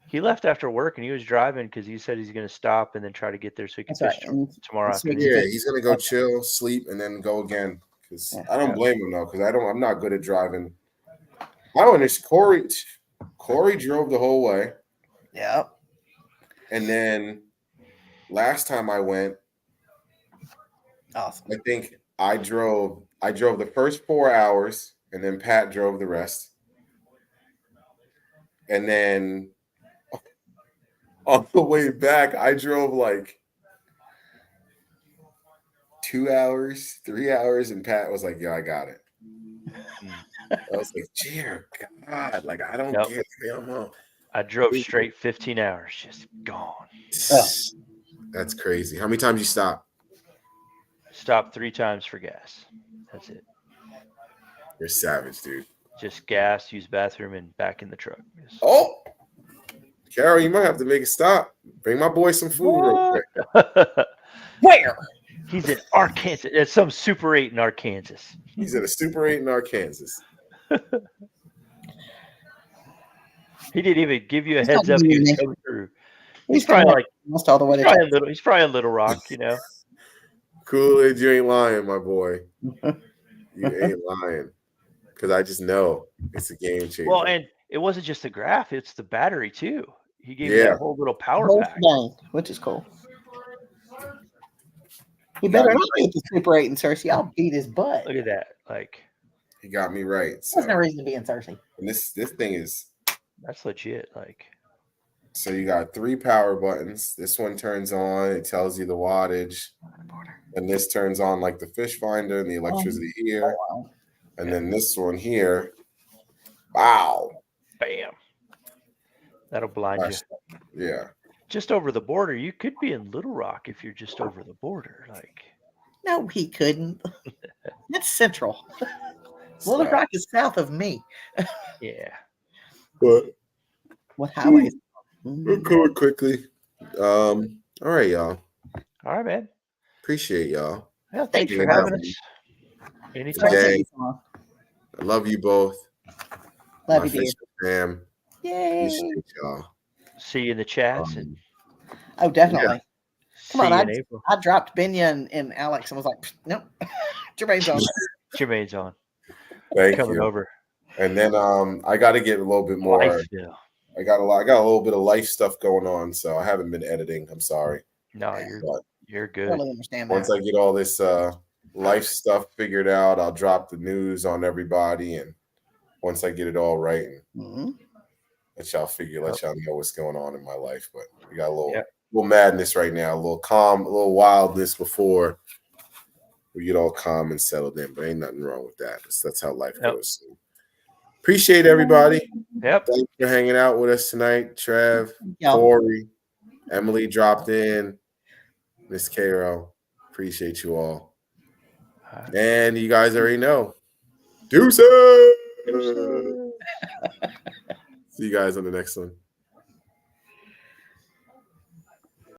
He left after work and he was driving because he said he's going to stop and then try to get there so he can That's fish right. And tomorrow so he afternoon. can Yeah, he's gonna go chill, sleep, and then go again. Because I don't blame him though, because I'm not good at driving. I don't understand. Corey drove the whole way, Yeah. and then last time I went, Awesome. I think I drove the first 4 hours, and then Pat drove the rest. And then on the way back, I drove like 2 hours, 3 hours, and Pat was like, "Yeah, I got it." I was like, "Dear God, like I don't get it. I don't know." I drove straight 15 hours, just gone. That's crazy. How many times you stop? Stopped 3 times for gas. That's it. You're savage, dude. Just gas, use bathroom, and back in the truck. Just... Oh, Carol, you might have to make a stop. Bring my boy some food real quick. Where? He's in Arkansas. It's some Super 8 in Arkansas. He's at a Super 8 in Arkansas. He didn't even give you a He's heads not up he was leaving. coming through. He's probably coming like almost all the way to he's probably in Little Rock, you know. Knuklhed, you ain't lying, my boy. You ain't lying. Because I just know it's a game changer. Well, and it wasn't just the graph; it's the battery too. He gave you Yeah. that whole little power whole pack. shebang, which is cool. He better not be at the Super 8 in Cersei. I'll beat his butt. Look at that! Like He got me right. There's So. no reason to be in Cersei. And this thing is, that's legit. Like so you got 3 power buttons. This one turns on, it tells you the wattage. And this turns on like the fish finder and the electricity here. Oh, wow. And then this one here, wow. bam, that'll blind you. Yeah. Just over the border, you could be in Little Rock if you're just over the border. Like No, he couldn't. That's central. Little Rock is south of me. yeah. But What highways? we'll cover it quickly. All right, y'all. All right, man. Appreciate y'all. Well, thanks for Yeah. having us. Anytime. Today. I love you both. Love My you, dear. fishing fam. Yay. Appreciate y'all. See you in the chats and Oh, definitely. Come see on, you in April. I dropped Benya and Alex and was like, nope. Jermaine's on. Jermaine's on. Thank Coming you. over. And then I got to get a little bit more. Lifeville. I got a little bit of life stuff going on, so I haven't been editing. I'm sorry. No, you're good. Totally understand that. Once I get all this life stuff figured out, I'll drop the news on everybody, and once I get it all right, and let y'all know what's going on in my life. But we got a little madness right now, a little calm, a little wildness before we get all calm and settled in. But ain't nothing wrong with that. That's how life goes. So, appreciate everybody. Yep. Thanks for hanging out with us tonight, Trev, Corey, Emily dropped in, Miss Cairo. Appreciate you all. And you guys already know. Deuces! See you guys on the next one.